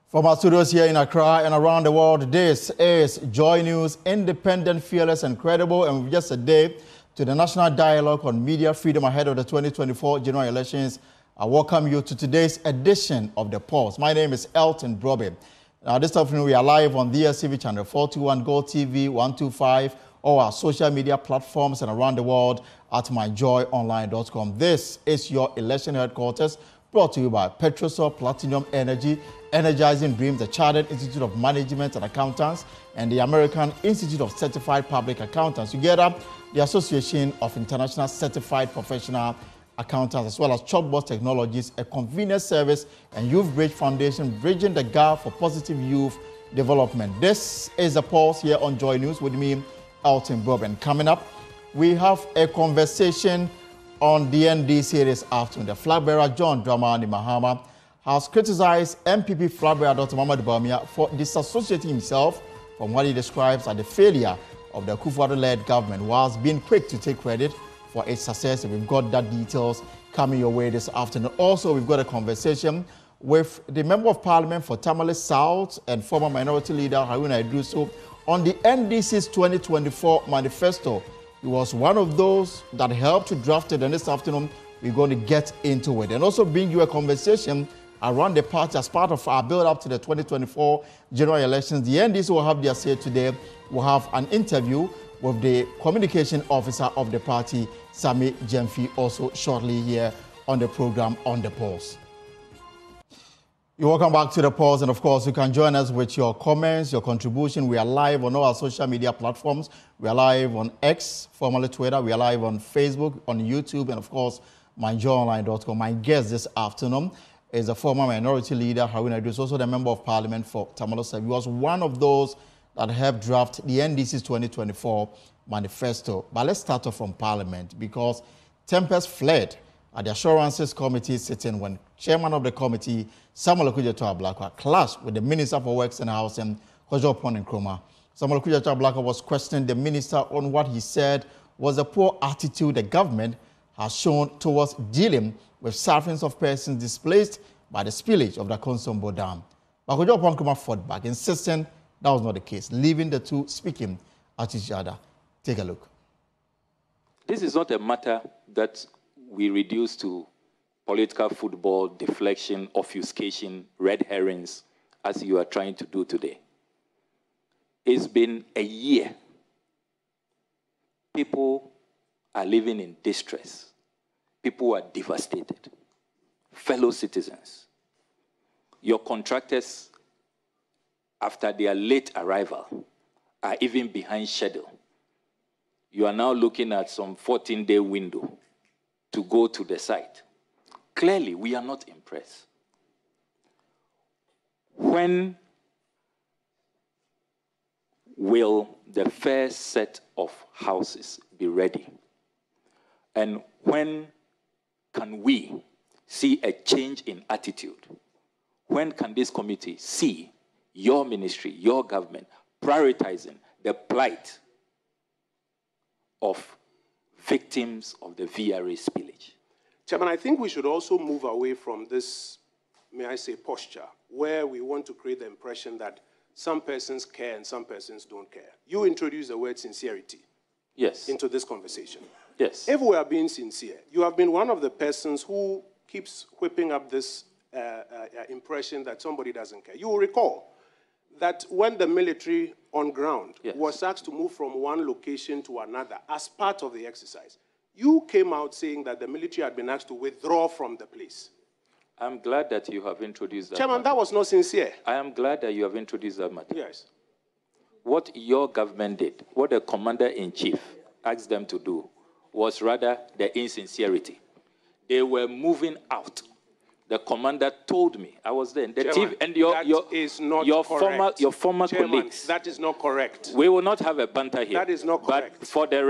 From our studios here in Accra and around the world, this is Joy News, independent, fearless, and credible. And with just a day to the National Dialogue on Media Freedom ahead of the 2024 general elections, I welcome you to today's edition of The Pulse. My name is Elton Brobe. Now, this afternoon, we are live on DSTV channel 421, Gold TV 125, or our social media platforms and around the world at myjoyonline.com. This is your election headquarters, brought to you by Petrosol Platinum Energy, Energizing Dreams, the Chartered Institute of Management and Accountants, and the American Institute of Certified Public Accountants. Together, the Association of International Certified Professional Accountants, as well as Chalkboard Technologies, a convenient service, and Youth Bridge Foundation, bridging the gap for positive youth development. This is The Pulse here on Joy News with me, Elton Broben. Coming up, we have a conversation on the NDC this afternoon. The flag bearer, John Dramani Mahama, has criticized MPP flag bearer Dr. Mohamed Bawumia for disassociating himself from what he describes as the failure of the Akufo-Addo-led government, whilst being quick to take credit for its success. We've got that details coming your way this afternoon. Also, we've got a conversation with the Member of Parliament for Tamale South and former Minority Leader Haruna Iddrisu on the NDC's 2024 Manifesto. He was one of those that helped to draft it, and this afternoon we're going to get into it and also bring you a conversation around the party as part of our build-up to the 2024 general elections. The NDC will have their say today. We'll have an interview with the communication officer of the party, Sami Jemfi, also shortly here on the program on The Pulse. You're welcome back to The Pulse, and of course, you can join us with your comments, your contribution. We are live on all our social media platforms. We are live on X, formerly Twitter. We are live on Facebook, on YouTube, and of course, myjoyonline.com. My guest this afternoon is a former Minority Leader, Haruna Iddrisu, also the Member of Parliament for Tamale South. He was one of those that helped draft the NDC's 2024 Manifesto. But let's start off from Parliament, because tempers fled at the Assurances Committee sitting when Chairman of the committee, Samuel Okudzeto Ablakwa, clashed with the Minister for Works and Housing, Kojo, Oppong, Nkrumah. Samuel Okudzeto Ablakwa was questioning the minister on what he said was a poor attitude the government has shown towards dealing with sufferings of persons displaced by the spillage of the Akosombo Dam. But Kojo, Oppong, Nkrumah fought back, insisting that was not the case, leaving the two speaking at each other. Take a look. This is not a matter that we reduce to political football, deflection, obfuscation, red herrings, as you are trying to do today. It's been a year. People are living in distress. People are devastated. Fellow citizens, your contractors, after their late arrival, are even behind schedule. You are now looking at some 14-day window to go to the site. Clearly, we are not impressed. When will the first set of houses be ready? And when can we see a change in attitude? When can this committee see your ministry, your government, prioritizing the plight of victims of the VRA spillage? Chairman, I think we should also move away from this, may I say, posture, where we want to create the impression that some persons care and some persons don't care. You introduced the word sincerity into this conversation. Yes. If we are being sincere, you have been one of the persons who keeps whipping up this impression that somebody doesn't care. You will recall that when the military on ground was asked to move from one location to another as part of the exercise, you came out saying that the military had been asked to withdraw from the place. I'm glad that you have introduced that. Chairman, that was not sincere. I am glad that you have introduced that matter. Yes. What your government did, what the commander-in-chief asked them to do, was rather the insincerity. They were moving out. The commander told me, I was there, the Chairman, and your former Chairman, colleagues. That is not correct. We will not have a banter here. That is not correct. But for the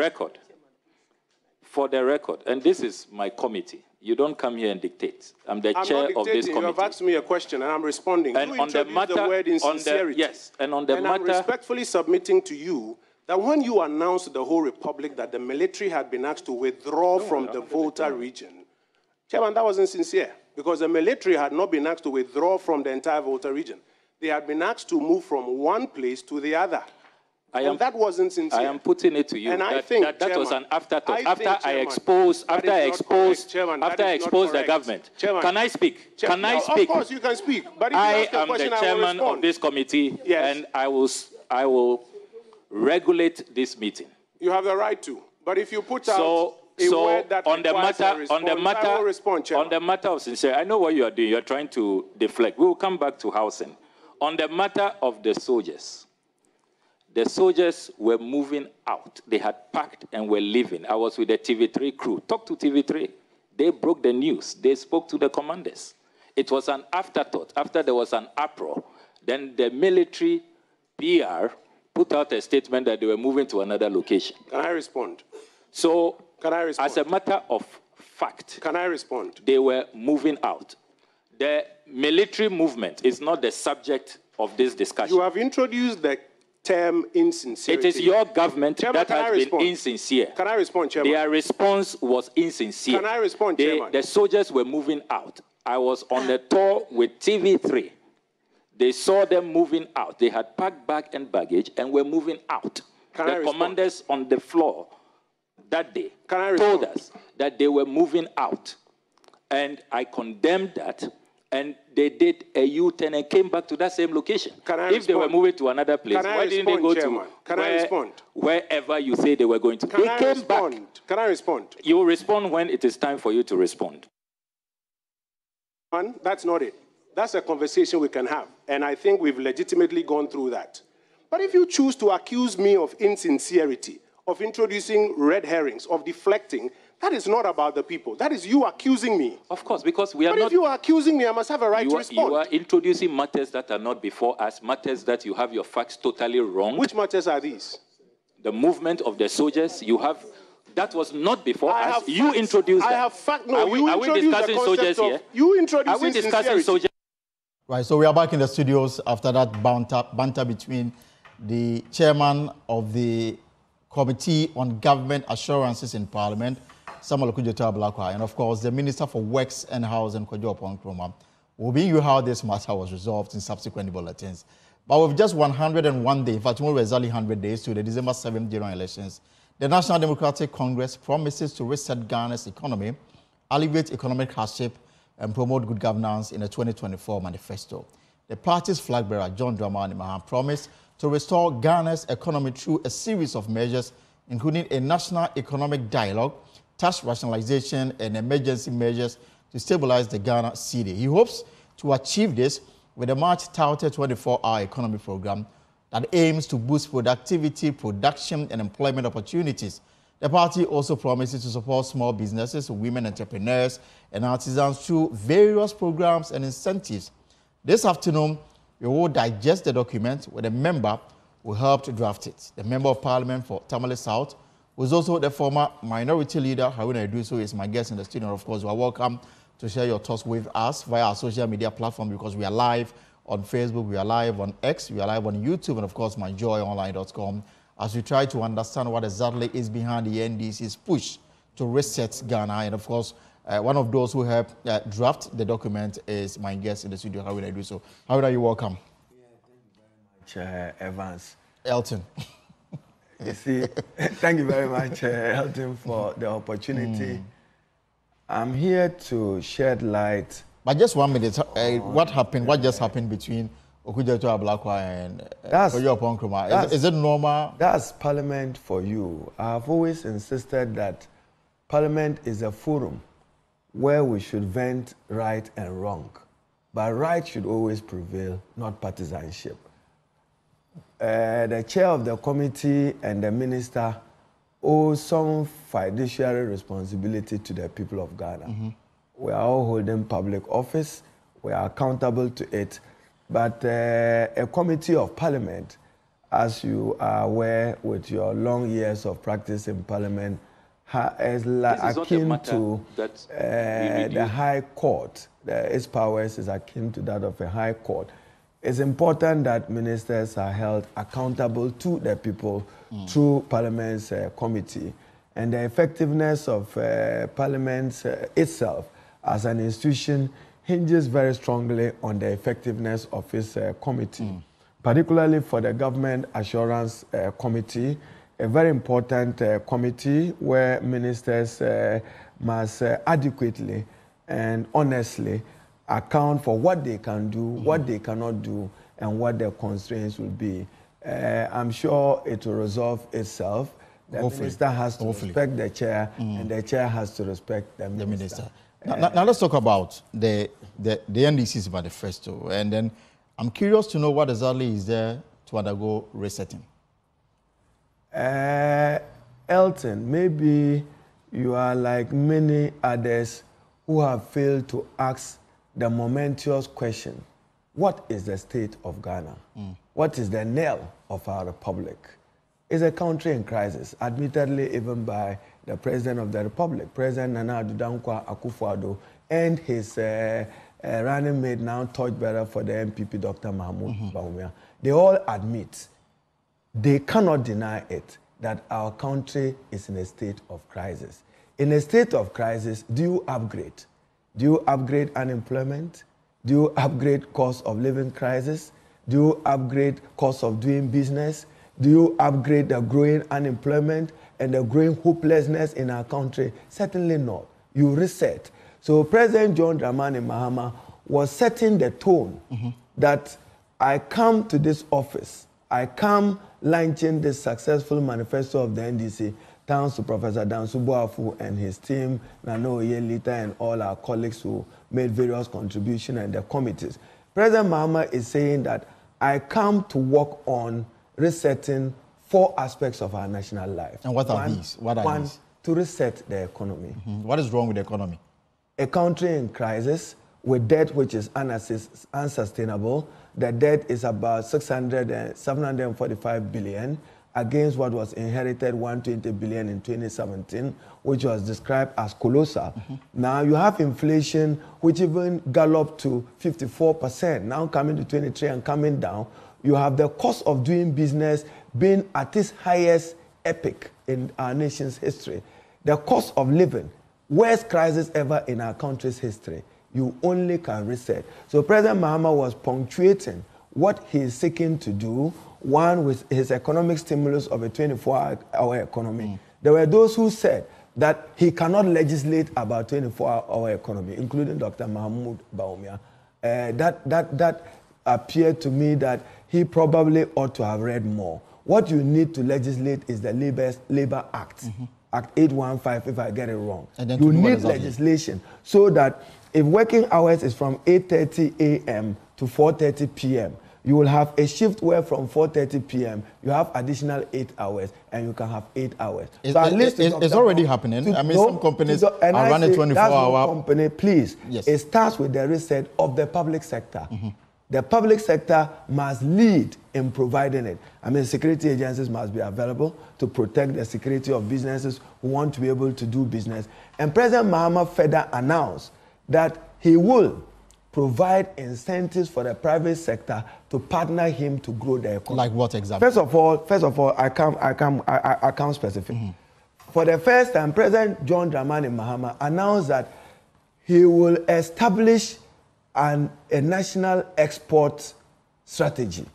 record, and this is my committee. You don't come here and dictate. I'm the chair of this committee. You have asked me a question and I'm responding. And you introduced the word insincerity. And on the matter, I'm respectfully submitting to you that when you announced to the whole republic that the military had been asked to withdraw from the Volta region, Chairman, that wasn't sincere, because the military had not been asked to withdraw from the entire Volta region. They had been asked to move from one place to the other. And that wasn't sincere. I am putting it to you. And I think that was an afterthought. After I expose the government. Chairman, can I speak? Can I speak? Of course you can speak. But if I you ask a am question, the chairman of this committee, yes. and I will regulate this meeting. You have the right to. But if you put out a word that on the matter, I will respond, Chairman. On the matter of sincerity, I know what you are doing. You are trying to deflect. We will come back to housing. On the matter of the soldiers were moving out. They had packed and were leaving. I was with the TV3 crew. Talk to TV3. They broke the news. They spoke to the commanders. It was an afterthought. After there was an uproar, then the military PR put out a statement that they were moving to another location. Can I respond? So, can I respond? As a matter of fact, can I respond? They were moving out. The military movement is not the subject of this discussion. You have introduced the term insincerity. It is your government Chairman, that has been insincere. Can I respond, Chairman? Their response was insincere. Can I respond, Chairman? The soldiers were moving out. I was on a tour with TV3. They saw them moving out. They had packed bag and baggage and were moving out. The commanders on the floor that day told us that they were moving out. And I condemned that. And they did a U-turn and came back to that same location. If they were moving to another place, why didn't they go to wherever you say they were going to? They came back. Can I respond? You will respond when it is time for you to respond. That's not it. That's a conversation we can have. And I think we've legitimately gone through that. But if you choose to accuse me of insincerity, of introducing red herrings, of deflecting, that is not about the people. That is you accusing me. Of course, because we are not... But if you are accusing me, I must have a right to respond. You are introducing matters that are not before us, matters that you have your facts totally wrong. Which matters are these? The movement of the soldiers, you have... That was not before us. You introduced that. I have fact... No, are we discussing soldiers here? You introduced Are we discussing soldiers? Right, so we are back in the studios after that banter between the chairman of the Committee on Government Assurances in Parliament, Okudzeto Ablakwa, and of course the Minister for Works and Housing, Kojo Oppong Nkrumah. We'll bring you how this matter was resolved in subsequent bulletins. But with just 101 days, in fact, tomorrow is exactly 100 days to the December 7th general elections, the National Democratic Congress promises to reset Ghana's economy, alleviate economic hardship, and promote good governance in the 2024 manifesto. The party's flag bearer, John Dramani Mahama, promised to restore Ghana's economy through a series of measures, including a national economic dialogue, tax rationalization, and emergency measures to stabilize the Ghana cedi. He hopes to achieve this with a much-touted 24-hour economy program that aims to boost productivity, production, and employment opportunities. The party also promises to support small businesses, women entrepreneurs, and artisans through various programs and incentives. This afternoon, we will digest the document with a member who helped draft it. The Member of Parliament for Tamale South was also the former minority leader, Haruna Iddrisu, is my guest in the studio. Of course, you are welcome to share your thoughts with us via our social media platform, because we are live on Facebook, we are live on X, we are live on YouTube, and of course, myjoyonline.com, as we try to understand what exactly is behind the NDC's push to reset Ghana. And of course, one of those who helped draft the document is my guest in the studio, Haruna Iddrisu. Haruna, you're welcome. Yeah, thank you very much, Evans. Elton. You see, thank you very much, Elton, for the opportunity. I'm here to shed light. But just 1 minute, what happened? What just happened between Okudzeto, Ablakwa, and Kojo Oppong Nkrumah? Is it normal? That's Parliament for you. I've always insisted that Parliament is a forum where we should vent right and wrong. But right should always prevail, not partisanship. The chair of the committee and the minister owe some fiduciary responsibility to the people of Ghana. We are all holding public office. We are accountable to it. But a committee of parliament, as you are aware with your long years of practice in parliament, is akin to the High Court. Its powers is akin to that of a High Court. It's important that ministers are held accountable to the people through Parliament's committee. And the effectiveness of Parliament itself as an institution hinges very strongly on the effectiveness of his committee, particularly for the Government Assurance Committee, a very important committee where ministers must adequately and honestly account for what they can do, what they cannot do, and what their constraints will be. I'm sure it will resolve itself. The minister has to respect the chair, and the chair has to respect the minister. Now let's talk about the NDC's manifesto, and then I'm curious to know what exactly is there to undergo resetting. Elton, maybe you are like many others who have failed to ask the momentous question, what is the state of Ghana? What is the knell of our republic? It's a country in crisis, admittedly even by the President of the Republic, President Nana Addo Dankwa Akufo-Addo, and his running mate, now torchbearer for the MPP, Dr. Mahmoud Bawumia. They all admit, they cannot deny it, that our country is in a state of crisis. In a state of crisis, do you upgrade? Do you upgrade unemployment? Do you upgrade cost of living crisis? Do you upgrade cost of doing business? Do you upgrade the growing unemployment and the growing hopelessness in our country? Certainly not. You reset. So President John Dramani Mahama was setting the tone that I come to this office, I come launching this successful manifesto of the NDC, thanks to Professor Dansu Boafu and his team, Nano Oyelita and all our colleagues who made various contributions and the committees. President Mahama is saying that I come to work on resetting 4 aspects of our national life. And what are these? One, to reset the economy. What is wrong with the economy? A country in crisis with debt which is unsustainable. The debt is about 745 billion against what was inherited 120 billion in 2017, which was described as colossal. Now you have inflation which even galloped to 54%, now coming to 23 and coming down. You have the cost of doing business being at its highest epic in our nation's history. The cost of living, worst crisis ever in our country's history. You only can reset. So President Mahama was punctuating what he is seeking to do, one with his economic stimulus of a 24-hour economy. There were those who said that he cannot legislate about 24-hour economy, including Dr. Mahmoud Bawumia. That appeared to me that he probably ought to have read more. What you need to legislate is the Labor Act, Act 815, if I get it wrong. You need legislation so that if working hours is from 8:30 a.m. to 4:30 p.m., you will have a shift where from 4:30 p.m. you have additional 8 hours, and you can have 8 hours. So at least it's already happening. I mean, some companies are running 24-hour. Company, please. Yes. It starts with the reset of the public sector. The public sector must lead in providing it. I mean, security agencies must be available to protect the security of businesses who want to be able to do business. And President Mahama further announced that he will provide incentives for the private sector to partner him to grow the economy. Like what exactly? First of all, I come specific. For the first time, President John Dramani Mahama announced that he will establish a national export strategy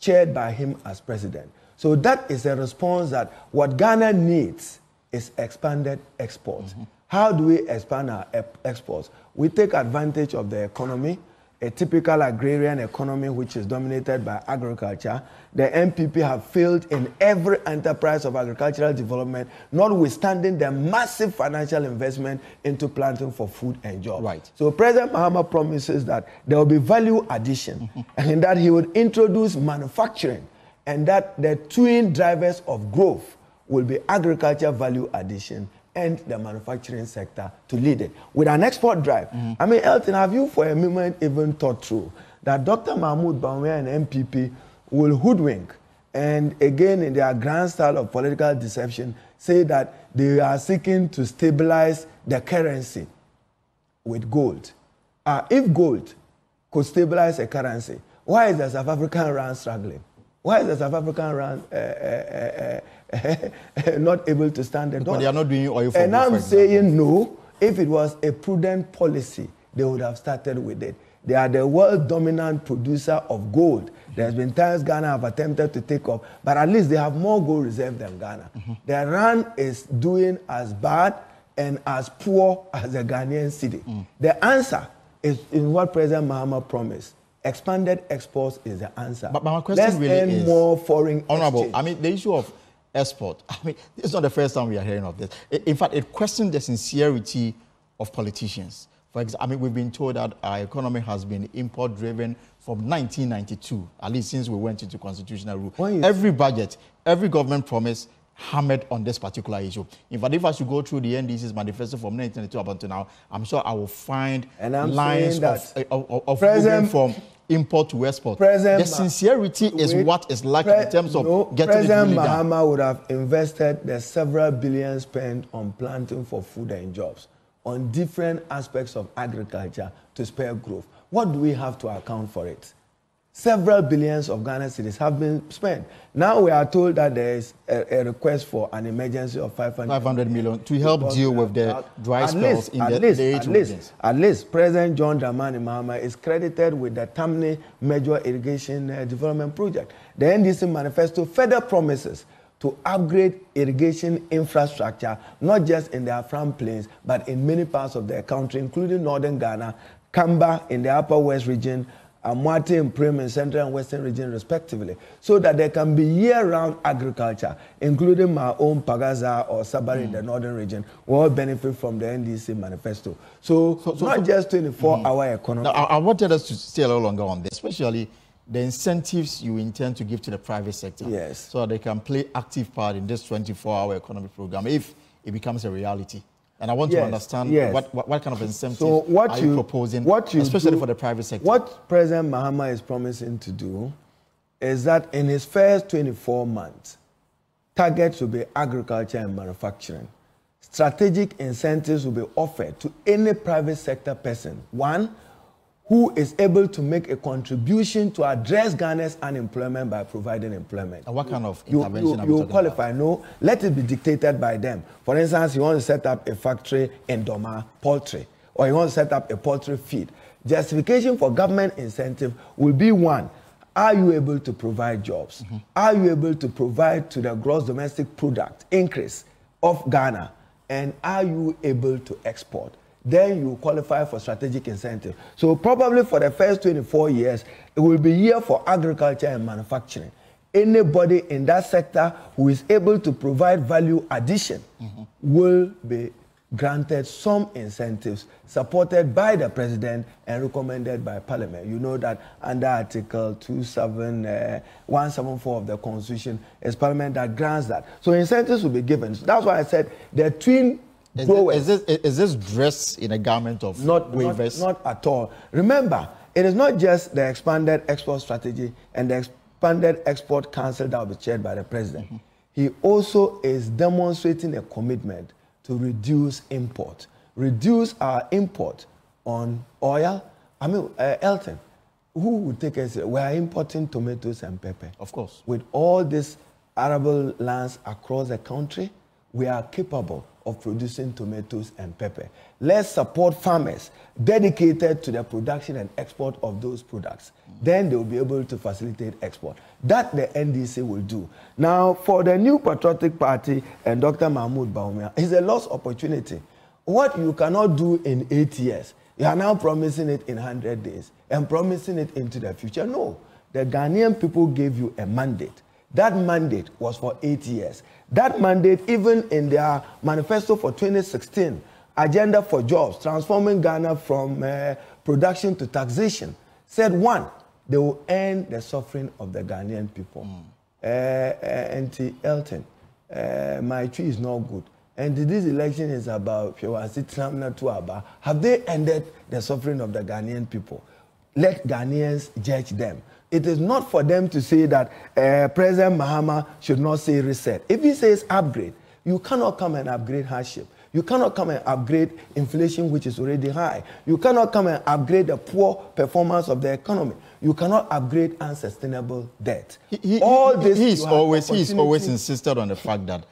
chaired by him as president. So that is a response that what Ghana needs is expanded exports. How do we expand our exports? We take advantage of the economy, a typical agrarian economy which is dominated by agriculture. The MPP have failed in every enterprise of agricultural development, notwithstanding the massive financial investment into planting for food and jobs. Right. So President Mahama promises that there will be value addition and that he would introduce manufacturing, and that the twin drivers of growth will be agriculture value addition and the manufacturing sector to lead it with an export drive. I mean, Elton, have you for a moment even thought through that Dr. Mahmoud Bawumia and MPP will hoodwink and again in their grand style of political deception say that they are seeking to stabilize the currency with gold? If gold could stabilize a currency, why is the South African rand struggling? Why is the South African rand not able to stand the dollar? But they are not doing oil for And I'm saying no, if it was a prudent policy they would have started with it. They are the world dominant producer of gold. There's been times Ghana have attempted to take off, but at least they have more gold reserve than Ghana. The rand is doing as bad and as poor as the Ghanaian city. The answer is in what President Mahama promised. Expanded exports is the answer. But my question Let's really earn is, more foreign Honorable, exchange. I mean, the issue of export, I mean, it's not the first time we are hearing of this. In fact, it questions the sincerity of politicians. For example, I mean, we've been told that our economy has been import-driven from 1992, at least since we went into constitutional rule. Every budget, every government promise hammered on this particular issue. In fact, if I should go through the NDC's manifesto from 1992 up until now, I'm sure I will find lines of moving from import to export. The sincerity is what is lacking in terms of getting President it really done. Mahama would have invested the several billions spent on planting for food and jobs, on different aspects of agriculture to spur growth. What do we have to account for it? Several billions of Ghana cedis have been spent. Now we are told that there is a request for an emergency of 500 million to help deal with the dry spells in the eight regions. At least President John Dramani Mahama is credited with the Tamale Major Irrigation Development Project. The NDC Manifesto further promises to upgrade irrigation infrastructure, not just in the Afram Plains, but in many parts of the country, including northern Ghana, Kamba in the Upper West region, Amwate and Prim in Central and Western region, respectively, so that there can be year-round agriculture, including my own Pagaza or Sabari in the northern region, will all benefit from the NDC Manifesto. So not just 24-hour economy. Now, I wanted us to stay a little longer on this, especially the incentives you intend to give to the private sector. Yes. So they can play active part in this 24-hour economy program if it becomes a reality. And I want to understand what kind of incentives are you proposing, especially for the private sector? What President Mahama is promising to do is that in his first 24 months, targets will be agriculture and manufacturing. Strategic incentives will be offered to any private sector person, one, who is able to make a contribution to address Ghana's unemployment by providing employment. And what kind of intervention are we you talking qualify? about? No, let it be dictated by them. For instance, you want to set up a factory in Doma, poultry, or you want to set up a poultry feed. Justification for government incentive will be one, are you able to provide jobs? Are you able to provide to the gross domestic product increase of Ghana? And are you able to export? Then you qualify for strategic incentive. So probably for the first 24 years, it will be year for agriculture and manufacturing. Anybody in that sector who is able to provide value addition will be granted some incentives supported by the president and recommended by parliament. You know that under Article 174 of the Constitution, it's parliament that grants that. So incentives will be given. So that's why I said the twin Is this dressed in a garment of waivers? Not at all. Remember, it is not just the expanded export strategy and the expanded export council that will be chaired by the president. He also is demonstrating a commitment to reduce import. Reduce our import on oil. I mean, Elton, who would take us? We are importing tomatoes and pepper. Of course. With all these arable lands across the country, we are capable of producing tomatoes and pepper. Let's support farmers dedicated to the production and export of those products. Then they will be able to facilitate export. That the NDC will do. Now, for the New Patriotic Party and Dr. Mahmoud Bawumia, it's a lost opportunity. What you cannot do in 8 years, you are now promising it in 100 days and promising it into the future. No, the Ghanaian people gave you a mandate. That mandate was for 8 years. That mandate, even in their manifesto for 2016, agenda for jobs, transforming Ghana from production to taxation, said one, they will end the suffering of the Ghanaian people. Auntie Elton, my tree is not good. And this election is about, have they ended the suffering of the Ghanaian people? Let Ghanaians judge them. It is not for them to say that President Mahama should not say reset. If he says upgrade, you cannot come and upgrade hardship. You cannot come and upgrade inflation, which is already high. You cannot come and upgrade the poor performance of the economy. You cannot upgrade unsustainable debt. He's always insisted on the fact that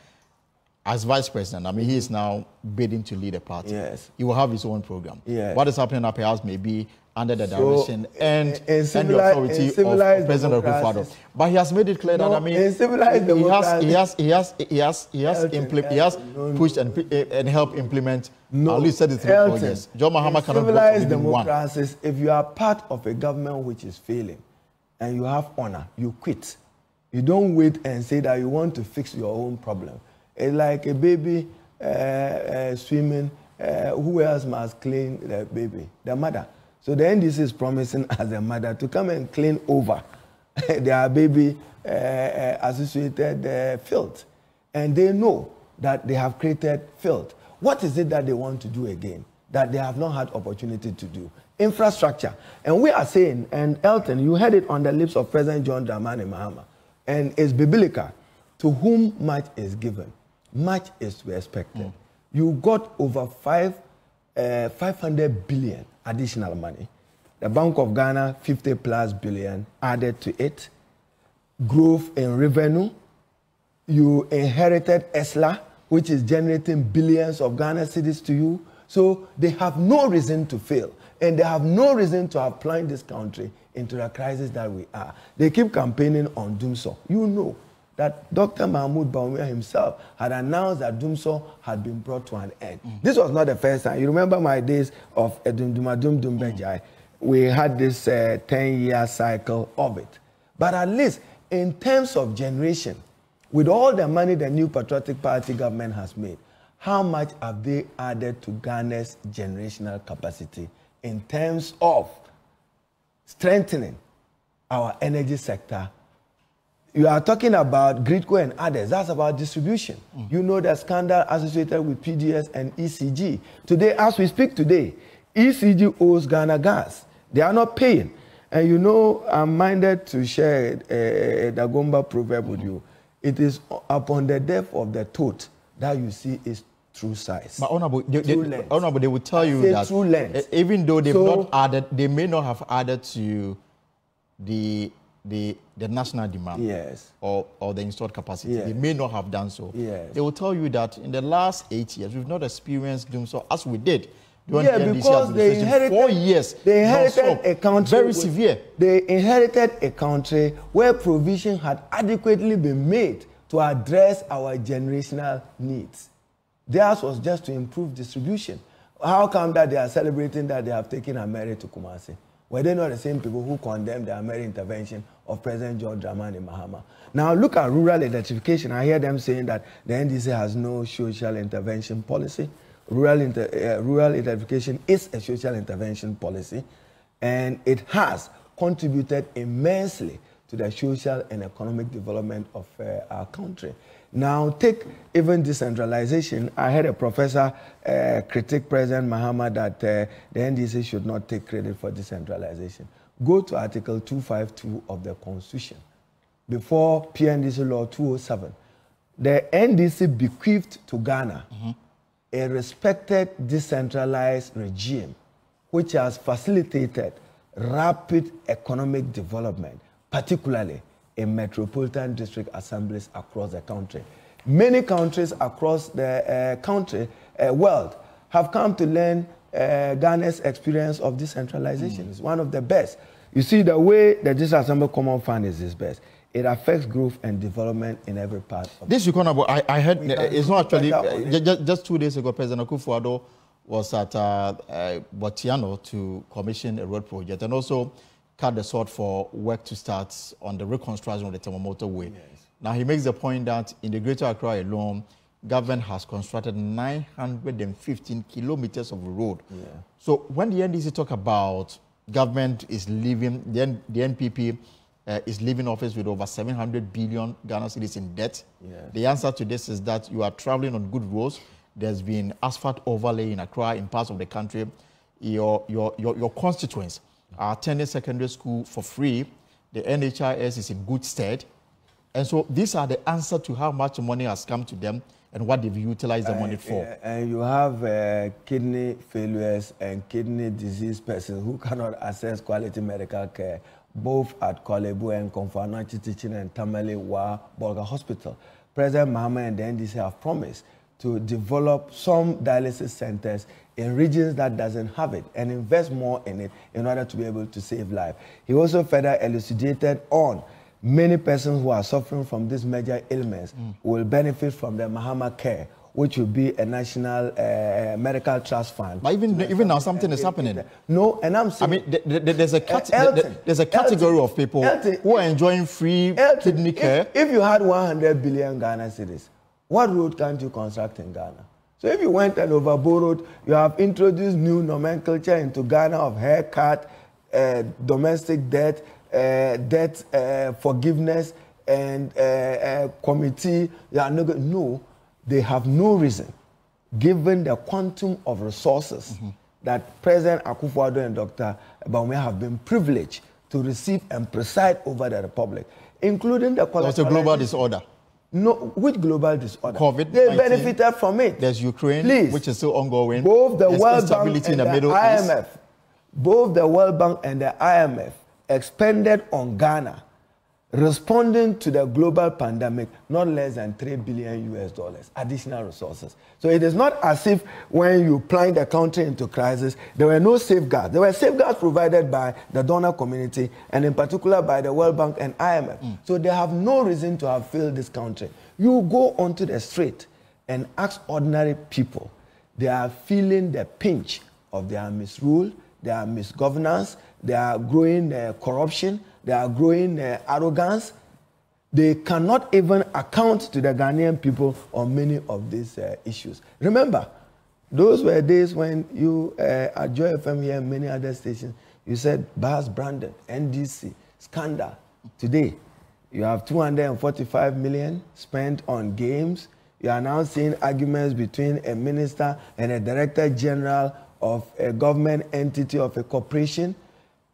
as vice president, I mean, he is now bidding to lead a party. Yes. He will have his own program. Yes. What is happening up here may be under the direction and the authority of President Akufo-Addo. But he has made it clear that, I mean, he has pushed and helped implement at least 33 projects. John Mahama cannot vote for even one. If you are part of a government which is failing and you have honor, you quit. You don't wait and say that you want to fix your own problem. It's like a baby swimming. Who else must clean the baby? The mother. So the NDC is promising as a mother to come and clean over their baby associated filth. And they know that they have created filth. What is it that they want to do again that they have not had opportunity to do? Infrastructure. And we are saying, and Elton, you heard it on the lips of President John Dramani Mahama, and it's biblical, to whom much is given, much is expected. You got over 500 billion additional money. The Bank of Ghana, 50+ billion added to it. Growth in revenue. You inherited ESLA, which is generating billions of Ghana cedis to you. So they have no reason to fail. And they have no reason to have plunged this country into the crisis that we are. They keep campaigning on Dumso. You know that Dr. Mahmoud Bawumia himself had announced that Dumso had been brought to an end. This was not the first time. You remember my days of Edumdumadum Dumbejai. We had this 10-year cycle of it. But at least in terms of generation, with all the money the New Patriotic Party government has made, how much have they added to Ghana's generational capacity in terms of strengthening our energy sector? You are talking about Gridco and others. That's about distribution. You know the scandal associated with PDS and ECG. Today, as we speak today, ECG owes Ghana Gas. They are not paying. And you know, I'm minded to share a Dagomba proverb with you. It is upon the depth of the thought that you see its true size. But Honorable, they will tell you that even though they've not added, they may not have added to the national demand, yes, or the installed capacity. Yes. They may not have done so. Yes. They will tell you that in the last 8 years, we've not experienced doom so as we did. Because they inherited 4 years. They inherited a country very severe. They inherited a country where provision had adequately been made to address our generational needs. Theirs was just to improve distribution. How come that they are celebrating that they have taken Ameri to Kumasi? Were they not the same people who condemned the Ameri intervention of President John Dramani Mahama? Now look at rural electrification. I hear them saying that the NDC has no social intervention policy. Rural electrification is a social intervention policy, and it has contributed immensely to the social and economic development of our country. Now, take even decentralization. I heard a professor critique President Mahama that the NDC should not take credit for decentralization. Go to Article 252 of the Constitution. Before PNDC Law 207, the NDC bequeathed to Ghana a respected decentralized regime which has facilitated rapid economic development, particularly in metropolitan district assemblies across the country. Many countries across the world have come to learn Ghana's experience of decentralization. It's one of the best. You see, the way the District Assembly Common Fund is best. It affects growth and development in every part of this. I heard it's not actually just 2 days ago. President Akufo-Addo was at Botiano to commission a road project and also cut the sword for work to start on the reconstruction of the Temamoto Way. Yes. Now he makes the point that in the Greater Accra alone, government has constructed 915 kilometers of road. Yeah. So when the NDC talk about government is leaving, then the NPP is leaving office with over 700 billion Ghana cedis in debt. Yes. The answer to this is that you are traveling on good roads. There's been asphalt overlay in Accra, in parts of the country. Your constituents are attending secondary school for free. The NHIS is in good stead. And so these are the answer to how much money has come to them and what they've utilized the money for. And you have kidney failures and kidney disease persons who cannot access quality medical care, both at Kolebu and Konfanachi Teaching and Tamale Wa Bolga Hospital. President Mahama and the NDC have promised to develop some dialysis centers in regions that doesn't have it and invest more in it in order to be able to save life. He also further elucidated on many persons who are suffering from these major ailments will benefit from the Mahama Care, which will be a national medical trust fund. But even now, something is happening. No, and I'm saying... I mean, there's a category of people who are enjoying free kidney care. If you had 100 billion Ghana cedis, what road can't you construct in Ghana? So if you went and overborrowed, you have introduced new nomenclature into Ghana of haircut, domestic debt, debt forgiveness, and committee. No, they have no reason, given the quantum of resources that President Akufo-Addo and Dr. Bawumia have been privileged to receive and preside over the Republic, including the... It's a global disorder. No, which global disorder? COVID-19. They benefited from it. There's Ukraine, which is still ongoing. Both the There's World Bank and in the Middle IMF, East. Both the World Bank and the IMF expended on Ghana, responding to the global pandemic, not less than $3 billion additional resources. So it is not as if when you plunge the country into crisis, there were no safeguards. There were safeguards provided by the donor community and in particular by the World Bank and IMF. So they have no reason to have failed this country. You go onto the street and ask ordinary people, they are feeling the pinch of their misrule, their misgovernance, they are growing corruption, they are growing arrogance. They cannot even account to the Ghanaian people on many of these issues. Remember, those were days when you, at Joy FM here and many other stations, you said Bas Brandon, NDC, scandal. Today, you have 245 million spent on games. You are now seeing arguments between a minister and a director general of a government entity of a corporation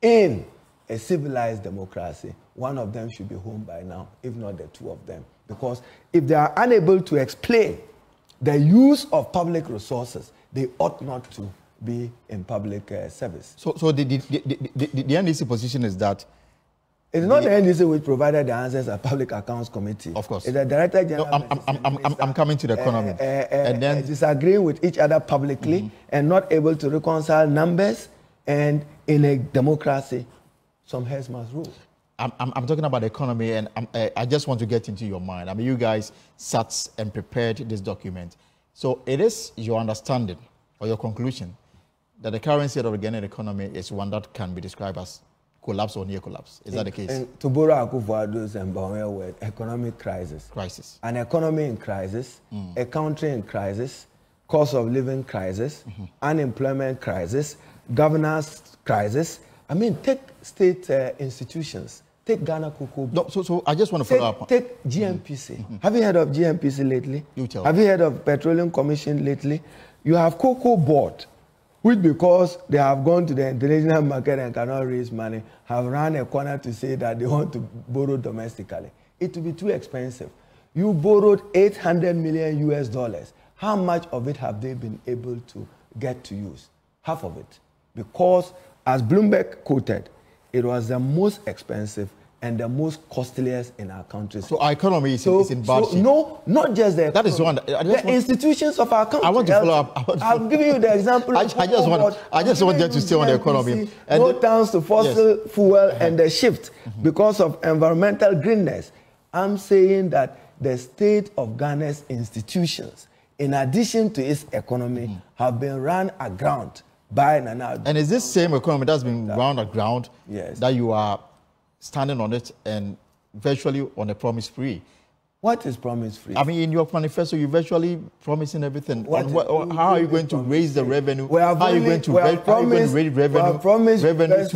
in a civilized democracy. One of them should be home by now, if not the two of them. Because if they are unable to explain the use of public resources, they ought not to be in public service. So the NDC position is that... It's not the NDC which provided the answers at Public Accounts Committee. Of course. It's the Director General... No, I'm coming to the economy. And then disagreeing with each other publicly and not able to reconcile numbers, and in a democracy, some heads must rule. I'm talking about the economy, and I just want to get into your mind. I mean, you guys sat and prepared this document. So it is your understanding or your conclusion that the current state of the Ghanaian economy is one that can be described as collapse or near collapse. Is that the case? And to borrow Akufo-Addo's and Bawumia word, economic crisis. Crisis. An economy in crisis, a country in crisis, cost of living crisis, unemployment crisis, governance crisis. I mean, take state institutions. Take Ghana Cocoa. No, so I just want to follow up. Take GMPC. Have you heard of GMPC lately? You tell. Have you heard of Petroleum Commission lately? You have Cocoa Board, which because they have gone to the international market and cannot raise money, have run a corner to say that they want to borrow domestically. It will be too expensive. You borrowed $800 million. How much of it have they been able to get to use? Half of it. Because, as Bloomberg quoted, it was the most expensive and the most costliest in our country. So our economy is in bad shape. No, not just the economy. That is one. The institutions of our country. I want to follow up. I'll give you the example. I just want them to stay on the economy. And no towns to fossil fuel and the shift because of environmental greenness. I'm saying that the state of Ghana's institutions, in addition to its economy, have been run aground by Nana. And is this same economy that's been run aground that you are standing on it and virtually on a promise free? What is promise free? I mean, in your manifesto, you're virtually promising everything. How are you going to raise the revenue? How are you going to raise revenue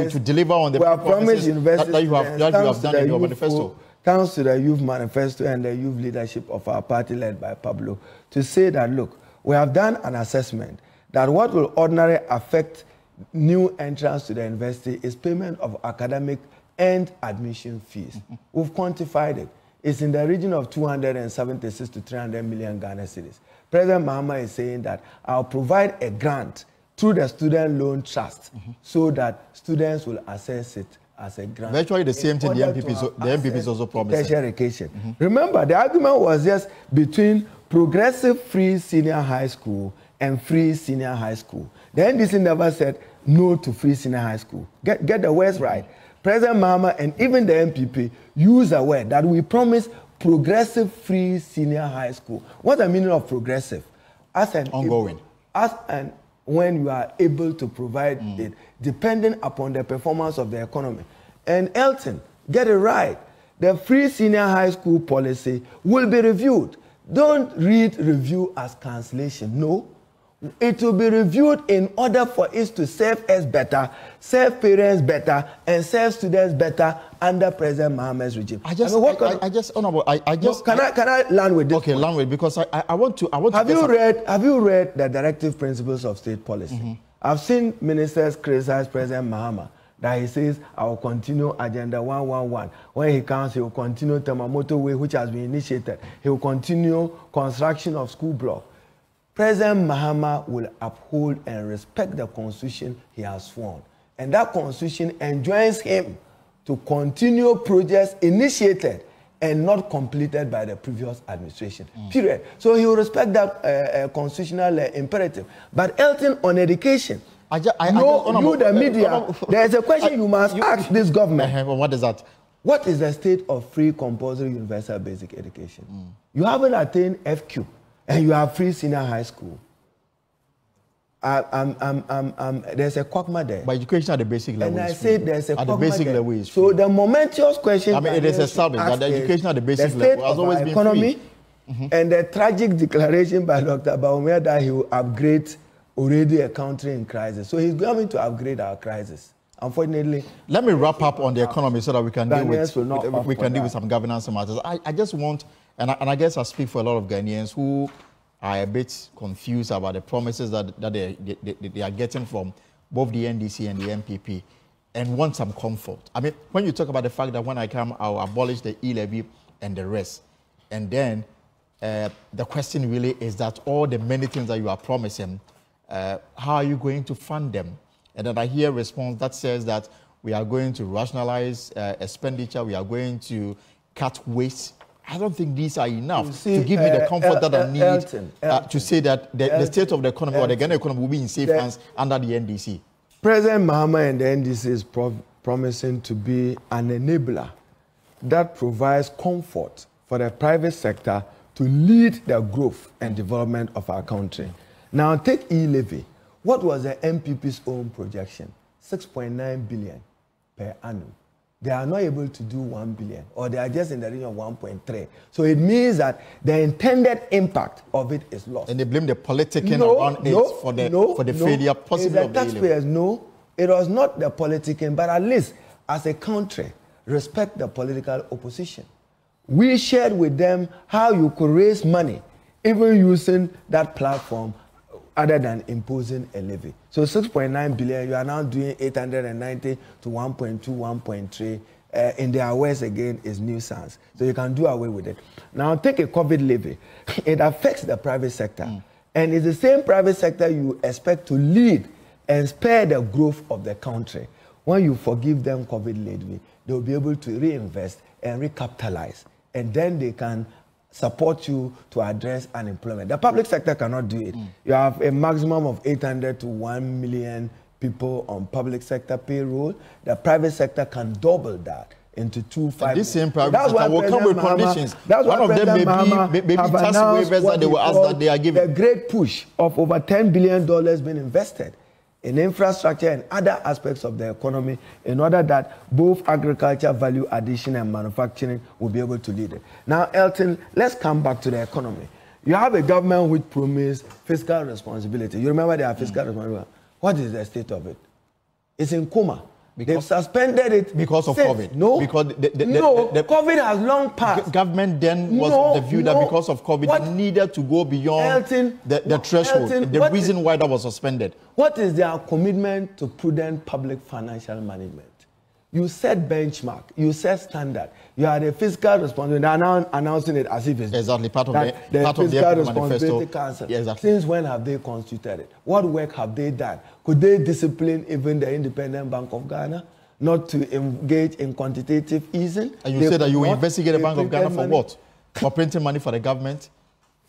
to deliver on the promises that you have done in your manifesto? Thanks to the Youth Manifesto and the youth leadership of our party led by Pablo, to say that, look, we have done an assessment that what will ordinarily affect new entrants to the university is payment of academic and admission fees. We've quantified it. It's in the region of 276 to 300 million Ghana cedis. President Mahama is saying that I'll provide a grant through the Student Loan Trust so that students will access it as a grant. Virtually the same thing the MPP is also promising. Tertiary education. Remember, the argument was just between progressive free senior high school and free senior high school. The NDC never said no to free senior high school. Get the words right. President Mahama and even the MPP use a word that we promise progressive free senior high school. What's the meaning of progressive? As an ongoing. When you are able to provide it, depending upon the performance of the economy. And Elton, get it right. The free senior high school policy will be reviewed. Don't read review as cancellation. No. It will be reviewed in order for it to serve us better, serve parents better, and serve students better under President Mahama's regime. Can I land with this? Okay, land with, because I want to. Have you read the directive principles of state policy? I've seen ministers criticize President Mahama that he says, I will continue Agenda 111. When he comes, he will continue Tamamoto Way, which has been initiated. He will continue construction of school block. President Mahama will uphold and respect the constitution he has sworn. And that constitution enjoins him to continue projects initiated and not completed by the previous administration. Period. So he will respect that constitutional imperative. But Elton, on education, you, the media, there's a question you must ask this government. What is that? What is the state of free compulsory universal basic education? You haven't attained FQ. And you have free senior high school. There's a quagmire there. But education at the basic level. And I said there's a quagmire at the basic level is free. So the momentous question. I mean, it is established that the education at the basic level has always been free. And the tragic declaration by Dr. Bawumia that he will upgrade already a country in crisis. So he's going to upgrade our crisis. Unfortunately, let me wrap up on the economy so that we can deal with some governance matters. I just want. And I guess I speak for a lot of Ghanaians who are a bit confused about the promises that they are getting from both the NDC and the MPP and want some comfort. I mean, when you talk about the fact that when I come, I'll abolish the e-levy and the rest. And then the question really is that all the many things that you are promising, how are you going to fund them? And then I hear a response that says that we are going to rationalize expenditure, we are going to cut waste. I don't think these are enough to give me the comfort that I need to say that the state of the economy or the Ghana economy will be in safe hands under the NDC. President Mahama and the NDC is promising to be an enabler that provides comfort for the private sector to lead the growth and development of our country. Now, take e-levy. What was the MPP's own projection? 6.9 billion per annum. They are not able to do 1 billion, or they are just in the region of 1.3. So it means that the intended impact of it is lost. And they blame the politicking around it for the failure possible of the taxpayers. No, it was not the politicking, but at least as a country, respect the political opposition. We shared with them how you could raise money, even using that platform other than imposing a levy. So 6.9 billion, you are now doing 890 to 1.2, 1.3. In their words again is nuisance. So you can do away with it. Now take a COVID levy. It affects the private sector. And it's the same private sector you expect to lead and spur the growth of the country. When you forgive them COVID levy, they will be able to reinvest and recapitalize. And then they can support you to address unemployment. The public sector cannot do it. You have a maximum of 800 to 1 million people on public sector payroll. The private sector can double that into 2-5. This same private sector will come with conditions. One of them may be tax waivers that they will ask that they are given. The great push of over $10 billion being invested in infrastructure and other aspects of the economy in order that both agriculture, value addition, and manufacturing will be able to lead it. Now, Elton, let's come back to the economy. You have a government which promised fiscal responsibility. You remember they have fiscal responsibility. What is the state of it? It's in coma. They've suspended it because of COVID. No, because COVID has long passed. Government then was of the view that because of COVID, it needed to go beyond the threshold. The reason why that was suspended. What is their commitment to prudent public financial management? You set benchmark, you set standard, you are the fiscal responsibility. They are now announcing it as if it's exactly part of the fiscal responsibility council. Yeah, exactly. Since when have they constituted it? What work have they done? Could they discipline even the Independent Bank of Ghana not to engage in quantitative easing? And you said that you will investigate the Bank of Ghana for what? For printing money for the government?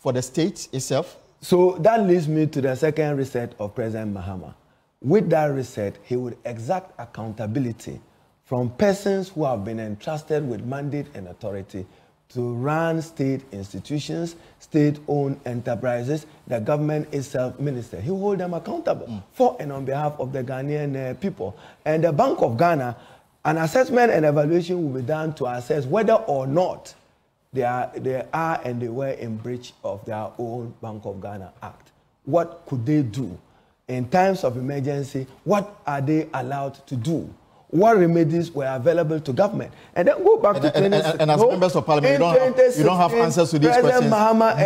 for the state itself? So that leads me to the second reset of President Mahama. With that reset, he would exact accountability from persons who have been entrusted with mandate and authority to run state institutions, state-owned enterprises, the government itself, minister. He will hold them accountable for and on behalf of the Ghanaian people. And the Bank of Ghana, an assessment and evaluation will be done to assess whether or not they are and they were in breach of their own Bank of Ghana Act. What could they do? In times of emergency, what are they allowed to do? What remedies were available to government? And then go back to 2016. And as members of parliament, you don't have answers to these questions.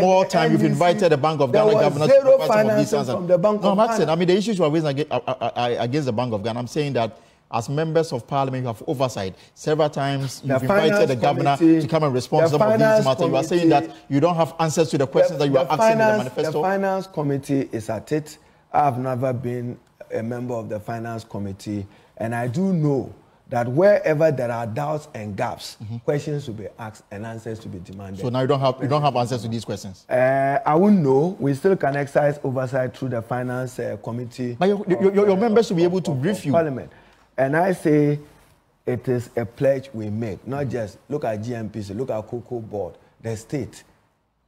More time, you've invited the Bank of Ghana governor to provide some of these answers. From the Bank of Ghana. I mean, the issues you are raising against the Bank of Ghana, I'm saying that as members of parliament, you have oversight. Several times you've invited the governor to come and respond to some of these matters. You are saying that you don't have answers to the questions that you are asking in the manifesto. The finance committee is at it. I have never been a member of the finance committee, and I do know that wherever there are doubts and gaps, questions will be asked and answers to be demanded. So now you don't have answers to these questions. I wouldn't know. We still can exercise oversight through the finance committee. But your members should be able to brief you. Parliament. And I say it is a pledge we make, not just look at GMPC, look at Cocoa Board, the state.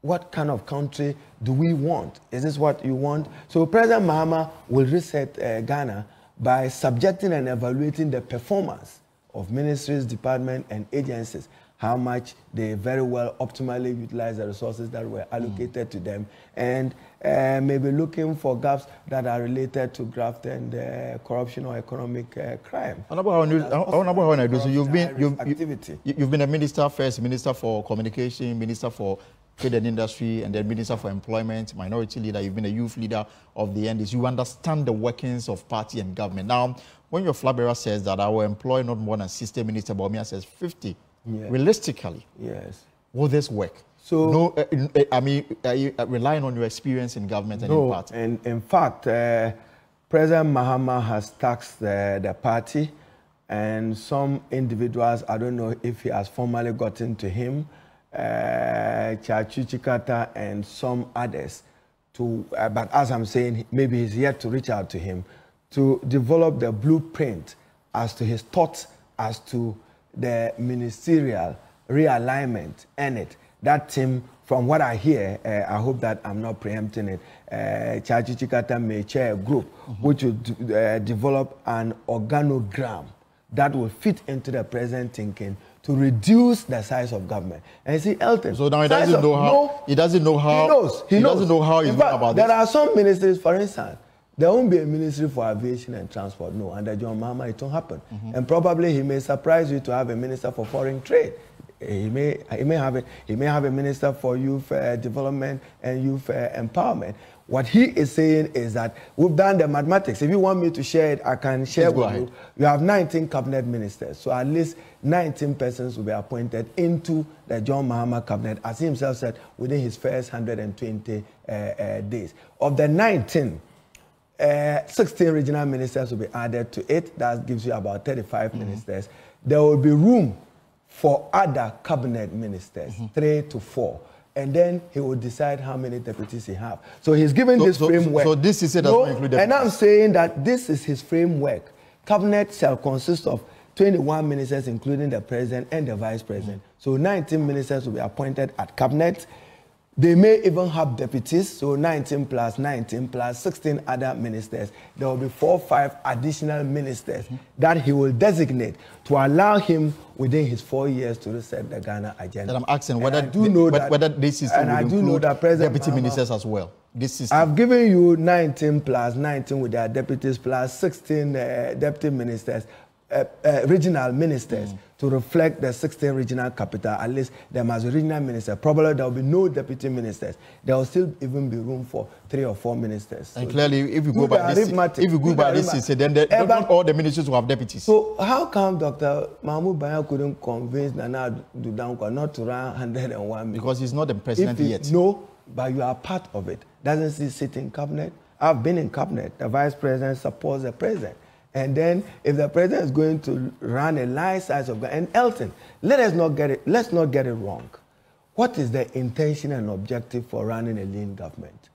What kind of country do we want? Is this what you want? So President Mahama will reset Ghana by subjecting and evaluating the performance of ministries, departments, and agencies, how much they very well optimally utilize the resources that were allocated to them, and maybe looking for gaps that are related to graft and corruption or economic crime. So you've been a minister, first minister for communication, minister for trade and industry, and then minister for employment, minority leader. You've been a youth leader of the NDC. You understand the workings of party and government. Now, when your flag bearer says that I will employ not more than 60 ministers, but Mia says 50, realistically, will this work? So, no, I mean, are you relying on your experience in government and in party? And in fact, President Mahama has taxed the party and some individuals. I don't know if he has formally gotten to him, Chachuchikata and some others, but as I'm saying, maybe he's yet to reach out to him to develop the blueprint as to his thoughts as to the ministerial realignment in it. That team, from what I hear, I hope that I'm not preempting it, Chachuchikata may chair a group which will develop an organogram that will fit into the present thinking to reduce the size of government. And you see, Elton. So now he doesn't know how. He doesn't know how. He knows. Doesn't know how he's going about this. There are some ministries, for instance, there won't be a ministry for aviation and transport. No, under John Mahama, it won't happen. And probably he may surprise you to have a minister for foreign trade. He may have a minister for youth development and youth empowerment. What he is saying is that we've done the mathematics. If you want me to share it, I can share with you. You have 19 cabinet ministers, so at least 19 persons will be appointed into the John Mahama cabinet, as he himself said, within his first 120 days. Of the 19, 16 regional ministers will be added to it. That gives you about 35 ministers. There will be room for other cabinet ministers, 3 to 4. And then he will decide how many deputies he has. So he's given this framework. So this is it does not include deputies. And I'm saying that this is his framework. Cabinet shall consist of 21 ministers, including the president and the vice president. So 19 ministers will be appointed at cabinet. They may even have deputies, so 19 plus 19 plus 16 other ministers. There will be 4 or 5 additional ministers that he will designate to allow him within his 4 years to reset the Ghana agenda. And I'm asking whether this system will include deputy ministers as well. This system. I've given you 19 plus 19 with their deputies plus 16 deputy ministers. Regional ministers to reflect the 16 regional capital. At least there must be regional minister. Probably there will be no deputy ministers. There will still even be room for 3 or 4 ministers. And so clearly, if you go by this, system, then not all the ministers will have deputies. So how come Dr. Mahmoud Banya couldn't convince Nana Dudankwa not to run 101? Because he's not the president yet. No, but you are part of it. Doesn't he sit in cabinet? I've been in cabinet. The vice president supports the president. And then, if the president is going to run a life size of Ghana, and Elton, let's not get it wrong. What is the intention and objective for running a lean government?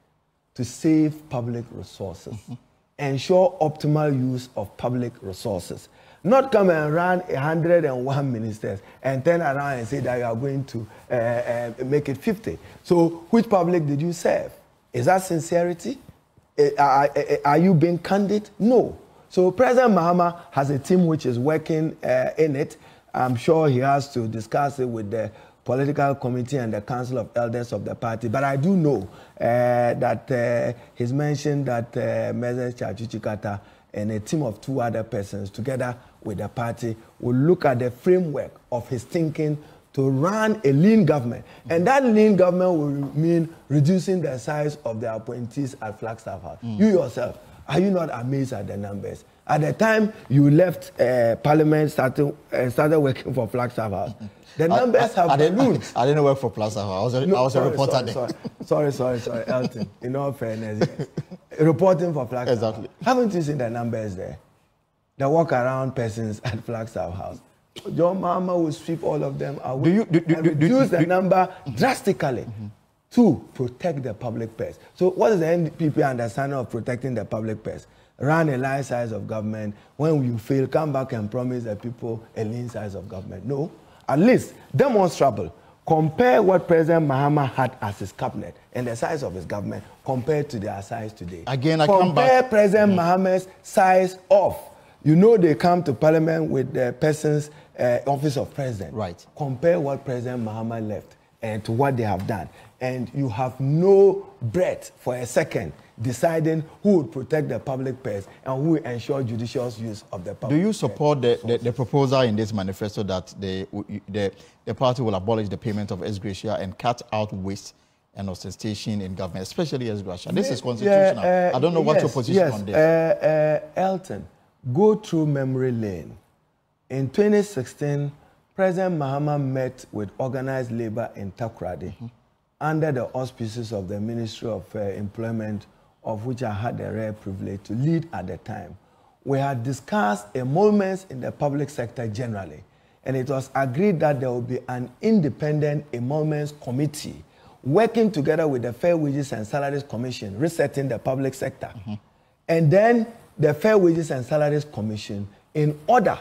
To save public resources, ensure optimal use of public resources. Not come and run 101 ministers and turn around and say that you are going to make it 50. So which public did you serve? Is that sincerity? Are you being candid? No. So President Mahama has a team which is working in it. I'm sure he has to discuss it with the political committee and the council of elders of the party. But I do know that he's mentioned that Mrs. Chachuchikata and a team of 2 other persons together with the party will look at the framework of his thinking to run a lean government. And that lean government will mean reducing the size of the appointees at Flagstaff House. You yourself, are you not amazed at the numbers? At the time you left Parliament, started working for Flagstaff House, the numbers have ballooned. I didn't work for Flagstaff House. I was a reporter there. Sorry, Elton. In all fairness, reporting for Flagstaff. Exactly. Haven't you seen the numbers there? The walk-around persons at Flagstaff House. John Mahama will sweep all of them away and reduce the number drastically to protect the public purse. So what is the NPP understanding of protecting the public purse? Run a light size of government. When you fail, come back and promise the people a lean size of government. No, at least demonstrable. Compare what President Mahama had as his cabinet and the size of his government compared to their size today. Again, I come back. Compare President Mahama's size of. You know they come to Parliament with the person's office of president. Right. Compare what President Mahama left and to what they have done. And you have no breath for a second deciding who would protect the public purse and who will ensure judicious use of the public. Do you support the proposal in this manifesto that the party will abolish the payment of ex gratia and cut out waste and ostentation in government, especially ex gratia? This is constitutional. I don't know what your position on this. Elton, go through memory lane. In 2016, President Mahama met with organized labor in Takoradi under the auspices of the Ministry of Employment, of which I had the rare privilege to lead at the time. We had discussed emoluments in the public sector generally, and it was agreed that there will be an independent emoluments committee working together with the Fair Wages and Salaries Commission, resetting the public sector, and then the Fair Wages and Salaries Commission in order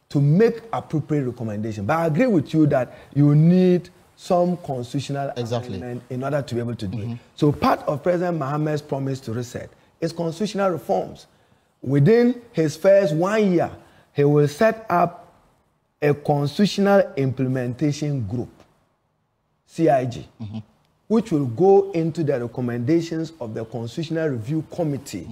to make appropriate recommendations. But I agree with you that you need some constitutional amendment in order to be able to do it. So part of President Mahama's promise to reset is constitutional reforms. Within his first 1 year, he will set up a constitutional implementation group, CIG, which will go into the recommendations of the Constitutional Review Committee,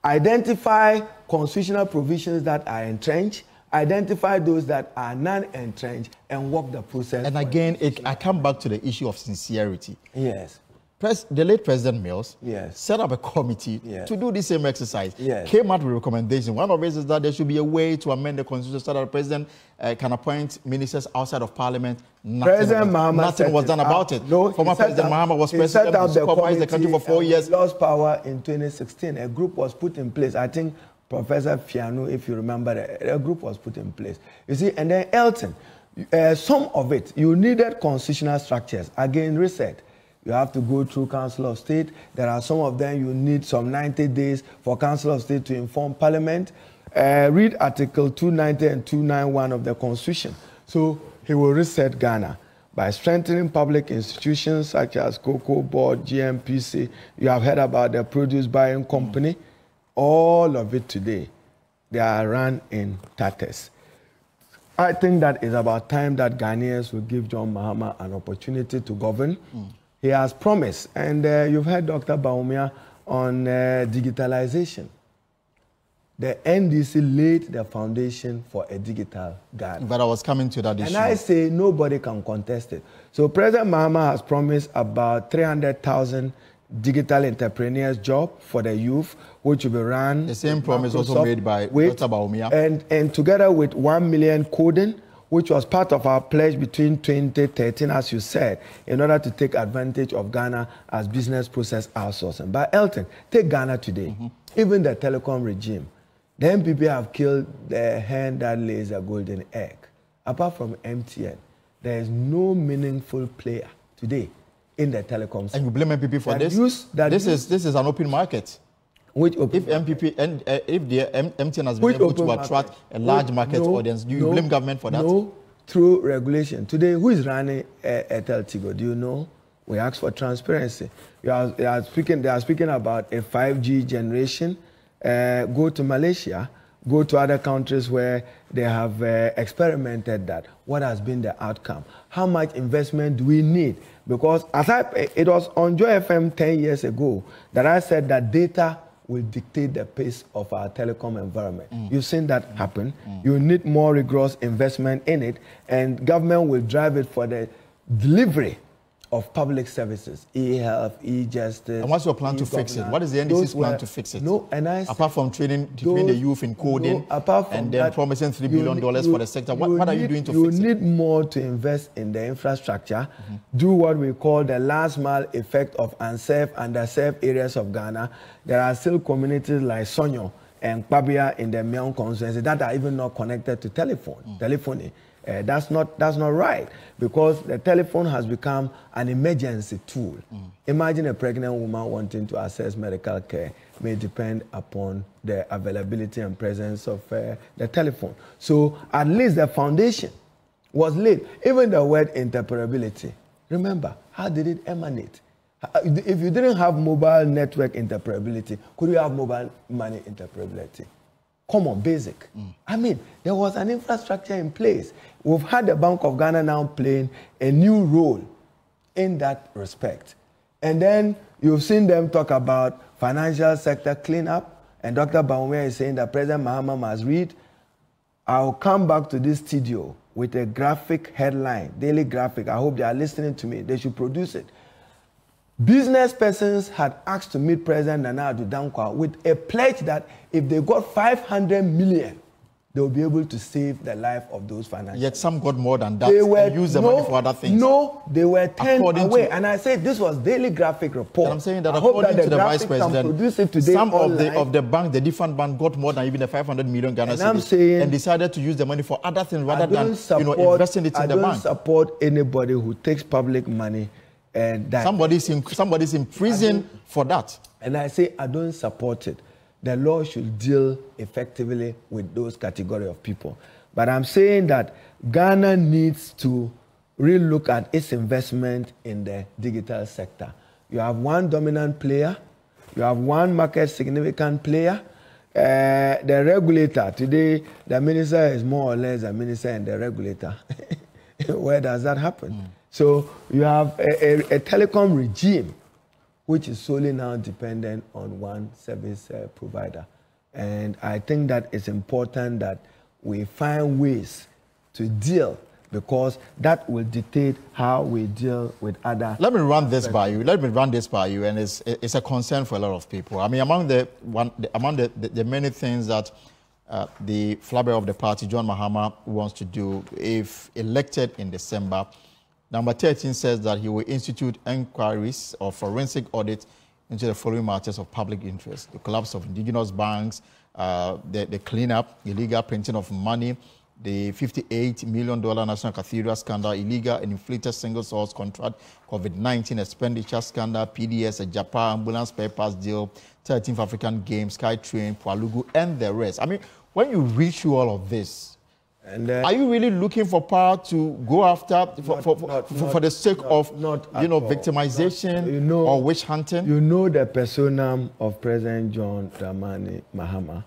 identify constitutional provisions that are entrenched, identify those that are non-entrenched, and walk the process. And again, I come back to the issue of sincerity. Yes. The late President Mills set up a committee to do the same exercise. Came out with recommendations. One of it is that there should be a way to amend the constitution so that the president can appoint ministers outside of Parliament. Nothing was done about it. No, former President Mahama was president to supervise the country for 4 years. Lost power in 2016. A group was put in place. I think Professor Fianu, if you remember, a group was put in place. You see, and then Elton, some of it, you needed constitutional structures. Again, reset. You have to go through Council of State. There are some of them you need some 90 days for Council of State to inform Parliament. Read Article 290 and 291 of the Constitution. So he will reset Ghana by strengthening public institutions such as Cocoa Board, GMPC. You have heard about the Produce Buying Company. All of it today, they are run in tatters. I think that it's about time that Ghanaians will give John Mahama an opportunity to govern. He has promised, and you've heard Dr. Baumia on digitalization. The NDC laid the foundation for a digital Ghana. But I was coming to that issue. And I say nobody can contest it. So President Mahama has promised about 300,000 digital entrepreneurs job for the youth, which will be run. The same promise also made by Dr. Baumia. And together with 1 million coding, which was part of our pledge between 2013, as you said, in order to take advantage of Ghana as business process outsourcing. But Elton, take Ghana today. Even the telecom regime, the MPP have killed the hen that lays a golden egg. Apart from MTN, there is no meaningful player today in the telecom sector. And you blame MPP for this? This is an open market. Which open if MPP and if the MTN has been able to attract a large market audience, do you blame government for that? No, through regulation. Today, who is running Airtel Tigo? Do you know? We ask for transparency. They are speaking about a 5G generation. Go to Malaysia, go to other countries where they have experimented that. What has been the outcome? How much investment do we need? Because it was on Joy FM 10 years ago that I said that data will dictate the pace of our telecom environment. You've seen that happen. You need more rigorous investment in it, and government will drive it for the delivery of public services, e-health, e-justice. And what's your plan to fix it? What is the NDC's plan to fix it? No, and apart from training the youth in coding, and then promising $3 billion for the sector, what are you doing to fix it? You need more to invest in the infrastructure, do what we call the last mile effect of unserved, underserved areas of Ghana. There are still communities like Sonyo and Kwabia in the Meon constituency that are even not connected to telephony. That's not right, because the telephone has become an emergency tool. Imagine a pregnant woman wanting to access medical care may depend upon the availability and presence of the telephone. So at least the foundation was laid. Even the word interoperability, remember, how did it emanate? If you didn't have mobile network interoperability, could you have mobile money interoperability? Common, basic. I mean, there was an infrastructure in place. We've had the Bank of Ghana now playing a new role in that respect. And then you've seen them talk about financial sector cleanup, and Dr. Bawumia is saying that President Mahama must read. I'll come back to this studio with a graphic headline, daily graphic. I hope they are listening to me. They should produce it. Business persons had asked to meet President Nana Addo Dankwa with a pledge that if they got 500 million, they will be able to save the life of those financiers. Yet some got more than that and used the money for other things. No, they were turned away. And I said this was daily graphic report. And I'm saying that according to the Vice President, some of the bank, the different bank, got more than even the 500 million Ghana cedis and decided to use the money for other things rather than investing it in the bank. I don't support anybody who takes public money and that somebody's in prison for that. And I say I don't support it. The law should deal effectively with those category of people. But I'm saying that Ghana needs to relook at its investment in the digital sector. You have one dominant player, you have one market significant player. The regulator, today the minister is more or less a minister and the regulator. Where does that happen? So you have a telecom regime which is solely now dependent on one service provider. And I think that it's important that we find ways to deal, because that will dictate how we deal with other... Let me run this by you. And it's a concern for a lot of people. I mean, among the many things that the flagbearer of the party, John Mahama, wants to do if elected in December, Number 13 says that he will institute inquiries or forensic audit into the following matters of public interest: the collapse of indigenous banks, the cleanup, illegal printing of money, the $58 million National Cathedral scandal, illegal and inflated single-source contract, COVID-19 expenditure scandal, PDS, a Japan ambulance spare parts deal, 13th African Games, SkyTrain, Pualugu, and the rest. I mean, when you read through all of this, and are you really looking for power to go after for the sake of victimization or witch hunting? You know the persona of President John Dramani Mahama.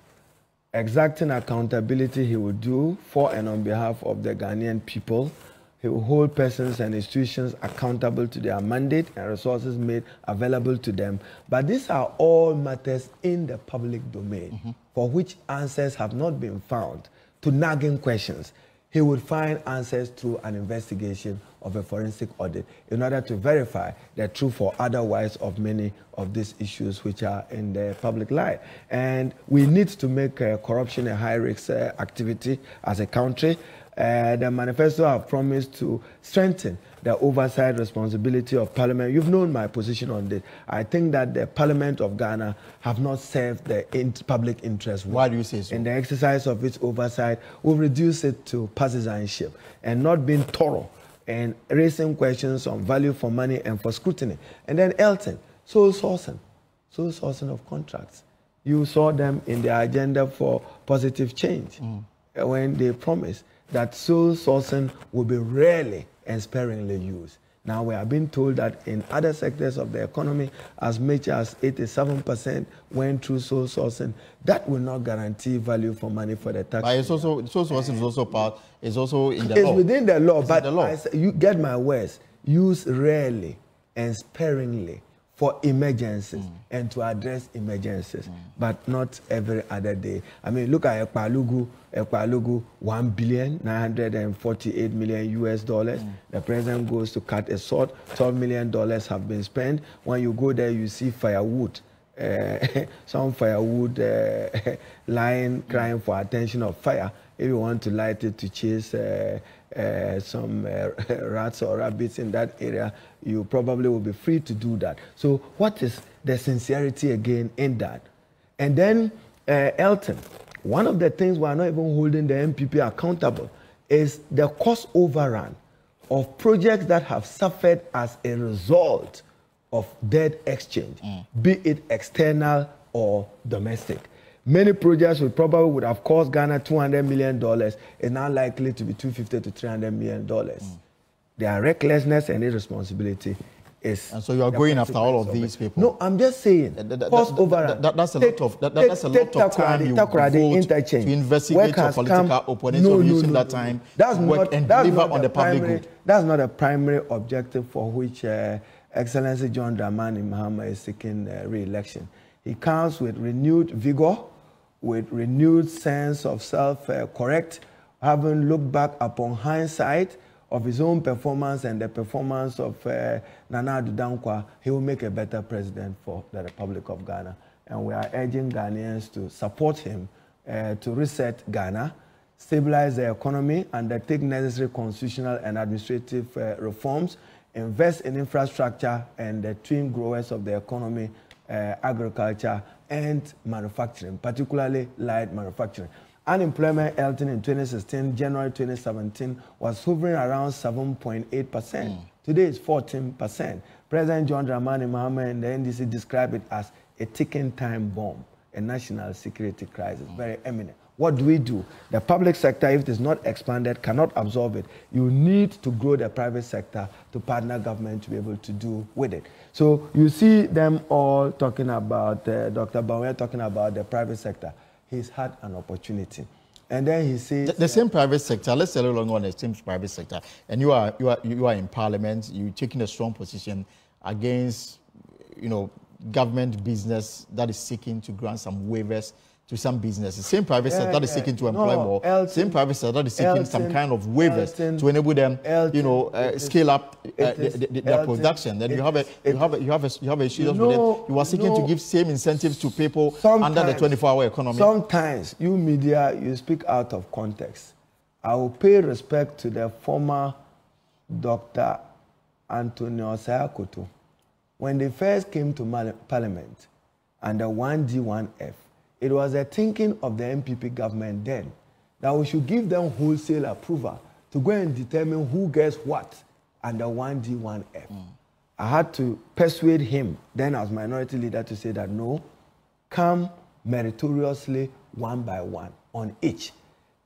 Exacting accountability he will do for and on behalf of the Ghanaian people. He will hold persons and institutions accountable to their mandate and resources made available to them. But these are all matters in the public domain, for which answers have not been found. To nagging questions, he would find answers through an investigation of a forensic audit in order to verify the truth or otherwise of many of these issues which are in the public light. And we need to make corruption a high-risk activity as a country. The manifesto have promised to strengthen the oversight responsibility of Parliament. You've known my position on this. I think that the Parliament of Ghana have not served the public interest well. Why do you say so? In the exercise of its oversight, we've reduced it to partisanship and not being thorough and raising questions on value for money and for scrutiny. And then Elton, sole sourcing of contracts. You saw them in their agenda for positive change when they promised that sole sourcing will be rarely and sparingly used. Now we have been told that in other sectors of the economy, as much as 87% went through sole sourcing. That will not guarantee value for money for the tax. But it's also, sole sourcing is also part, is also in the law. It's within the law, it's but the law. you get my words, use rarely and sparingly for emergencies and to address emergencies, but not every other day. I mean, look at Ekpalugu, $1,948 million US. The president goes to cut a sword, $12 million have been spent. When you go there, you see firewood, some firewood lying, crying for attention of fire. If you want to light it to chase some rats or rabbits in that area, you probably will be free to do that. So what is the sincerity again in that? And then Elton, one of the things we are not even holding the MPP accountable is the cost overrun of projects that have suffered as a result of debt exchange, be it external or domestic. Many projects would have cost Ghana $200 million, is now likely to be $250 to $300 million. Their recklessness and irresponsibility is. And so you are going after all of these people? No, I'm just saying. Cost overrun. That's a lot of time you devote to investigate your political opponents of using that time to work and deliver on the public good. That's not a primary objective for which Excellency John Dramani Mahama is seeking re-election. He comes with renewed vigor, with renewed sense of self-correct, having looked back upon hindsight of his own performance and the performance of Nana Addo Dankwa. He will make a better president for the Republic of Ghana. And we are urging Ghanaians to support him to reset Ghana, stabilize the economy, undertake necessary constitutional and administrative reforms, invest in infrastructure and the twin growers of the economy, agriculture and manufacturing, particularly light manufacturing. Unemployment, Elton, in 2016, January 2017, was hovering around 7.8%. Today it's 14%. President John Dramani Mahama and the NDC describe it as a ticking time bomb, a national security crisis, very eminent. What do? The public sector, if it is not expanded, cannot absorb it. You need to grow the private sector to partner government to be able to do with it. So you see them all talking about, Dr. Bawumia talking about the private sector. He's had an opportunity. And then he says... The same private sector, let's say a little longer on the same private sector, and you are in parliament, you're taking a strong position against, government business that is seeking to grant some waivers to some businesses. Same private sector that is seeking to employ more. Same private sector that is seeking some kind of waivers to enable them, scale up their production. Then you have a serious problem. You are seeking to give same incentives to people under the 24-hour economy. Sometimes you media, you speak out of context. I will pay respect to the former Dr. Antonio Sayakoto. When they first came to Parliament under 1D, 1F, it was a thinking of the MPP government then that we should give them wholesale approval to go and determine who gets what under 1D, 1F. I had to persuade him, then as minority leader, to say that no, come meritoriously one by one on each.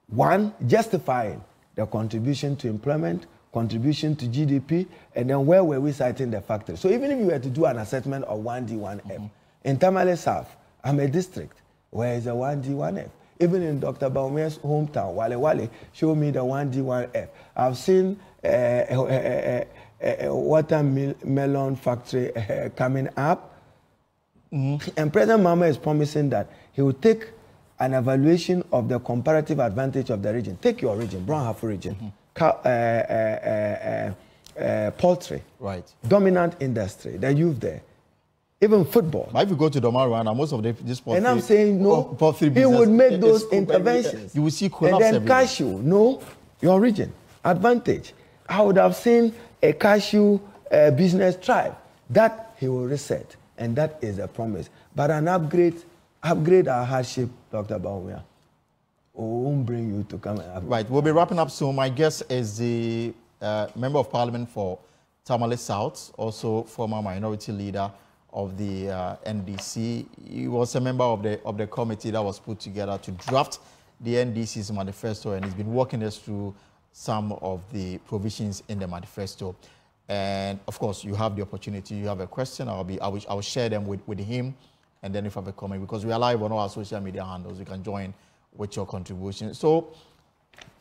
One, justifying the contribution to employment, contribution to GDP, and then where were we citing the factors. So even if you were to do an assessment of 1D, 1F, in Tamale South, I'm a district where is a 1D, 1F. Even in Dr. Baumia's hometown, Wale, show me the 1D, 1F. I've seen a watermelon factory coming up. And President Mahama is promising that he will take an evaluation of the comparative advantage of the region. Take your region, Brown-Hafu region, poultry, right? Dominant industry, the youth there. Even football. But if you go to Domaruana, most of this poultry... And I'm saying, no, he would make those interventions. You will see collapse. And then cashew, no, your region, advantage. I would have seen a cashew business thrive. That he will reset, and that is a promise. But an upgrade our hardship, Dr. Bawumia, won't bring you to come and upgrade. Right, we'll be wrapping up soon. My guest is the Member of Parliament for Tamale South, also former minority leader of the NDC. He was a member of the committee that was put together to draft the NDC's manifesto, and he's been walking us through some of the provisions in the manifesto. And of course, you have the opportunity. You have a question, I will share them with him, and then if you have a comment, because we are live on all our social media handles, you can join with your contribution. So,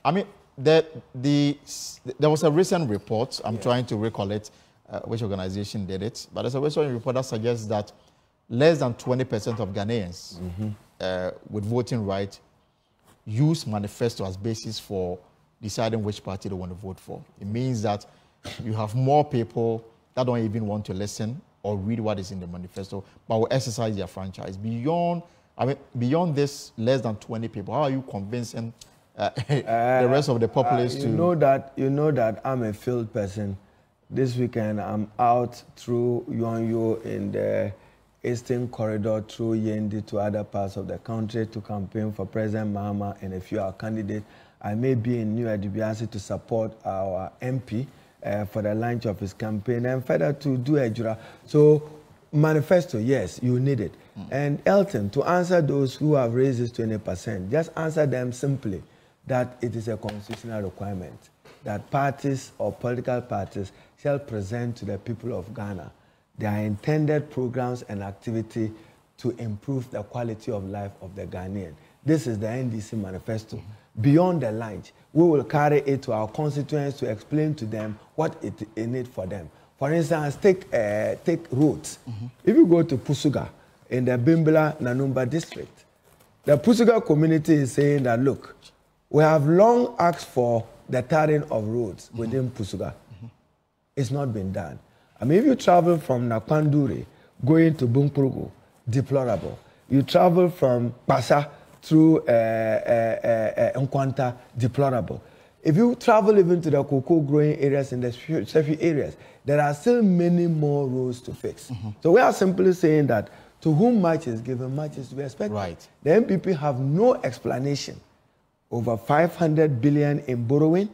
I mean, there was a recent report. I'm trying to recollect which organization did it, but there's a recent report that suggests that less than 20% of Ghanaians with voting right use manifesto as basis for deciding which party they want to vote for. It means that you have more people that don't even want to listen or read what is in the manifesto, but will exercise their franchise. Beyond this less than 20 people, how are you convincing the rest of the populace to... You know that I'm a field person. This weekend, I'm out through Yonyo in the Eastern Corridor, through Yendi to other parts of the country to campaign for President Mahama and a few of our candidates. I may be in New Adibiasi to support our MP for the launch of his campaign and further to do a jura. So, manifesto, yes, you need it. And Elton, to answer those who have raised this 20%, just answer them simply that it is a constitutional requirement that parties or political parties shall present to the people of Ghana their intended programs and activity to improve the quality of life of the Ghanaian. This is the NDC Manifesto. Beyond the launch, we will carry it to our constituents to explain to them what it needs for them. For instance, take roads. If you go to Pusuga in the Bimbala Nanumba district, the Pusuga community is saying that, look, we have long asked for the tarring of roads within Pusuga. It's not been done. I mean, if you travel from Nakwanduri going to Bunkpurugu, deplorable. You travel from Pasa through Nkwanta, deplorable. If you travel even to the cocoa growing areas in the Sefi areas, there are still many more roads to fix. So we are simply saying that to whom much is given, much is to be expected. Right. The MPP have no explanation. Over 500 billion in borrowing.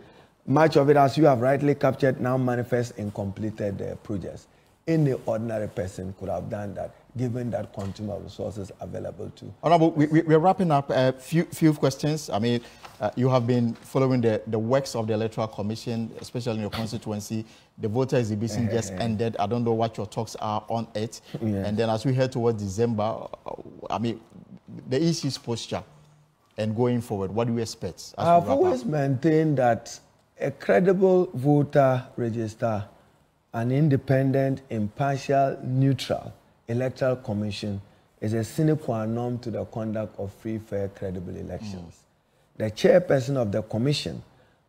Much of it, as you have rightly captured, now manifests in completed projects. Any ordinary person could have done that, given that quantum of resources available to. Honorable, we're wrapping up a few questions. I mean, you have been following the works of the Electoral Commission, especially in your constituency. The voter exhibition just ended. I don't know what your talks are on it. Yes. And then as we head towards December, I mean, the EC's posture and going forward, what do you expect? I've always maintained that a credible voter register, an independent, impartial, neutral electoral commission is a sine qua non to the conduct of free, fair, credible elections. The chairperson of the commission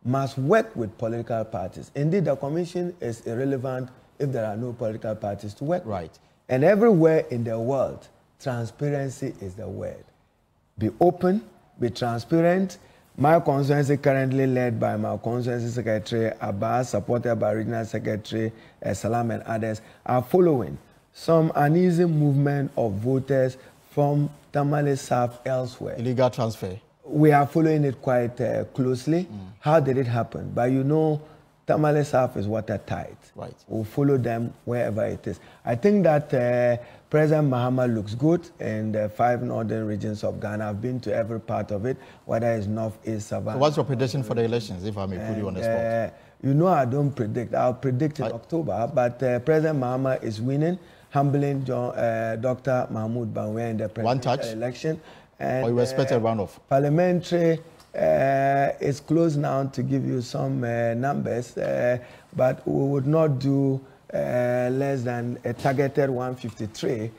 must work with political parties. Indeed, the commission is irrelevant if there are no political parties to work with. And everywhere in the world, transparency is the word. Be open, be transparent. My constituency currently led by my constituency secretary, Abbas, supported by regional secretary, Salam and others, are following some uneasy movement of voters from Tamale South elsewhere. Illegal transfer. We are following it quite closely. How did it happen? But you know, Tamale South is watertight. Right. We'll follow them wherever it is. I think that President Mahama looks good in the 5 northern regions of Ghana. I've been to every part of it, whether it's north, east, Savannah. So what's your prediction for the elections, if I may put you on the spot? You know I don't predict. I'll predict in October, but President Mahama is winning, humbling Dr. Mahmoud Banwe in the presidential election. And, or you expect a runoff? Parliamentary is close now to give you some numbers, but we would not do less than a targeted 153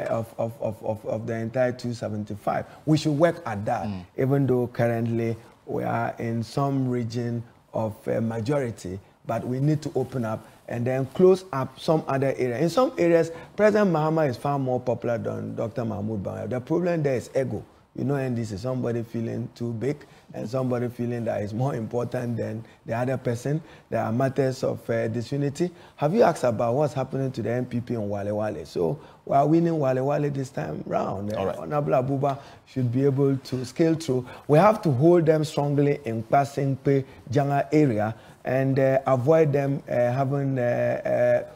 of the entire 275. We should work at that, even though currently we are in some region of majority, but we need to open up and then close up some other areas. In some areas, President Mahama is far more popular than Dr. Mahmoud Banwe. The problem there is ego. You know, and this is somebody feeling too big and somebody feeling that is more important than the other person. There are matters of disunity. Have you asked about what's happening to the MPP in Wale Wale? So we are winning Wale Wale this time round. Honorable Abuba should be able to scale through. We have to hold them strongly in Pasingpe, Janga area and avoid them having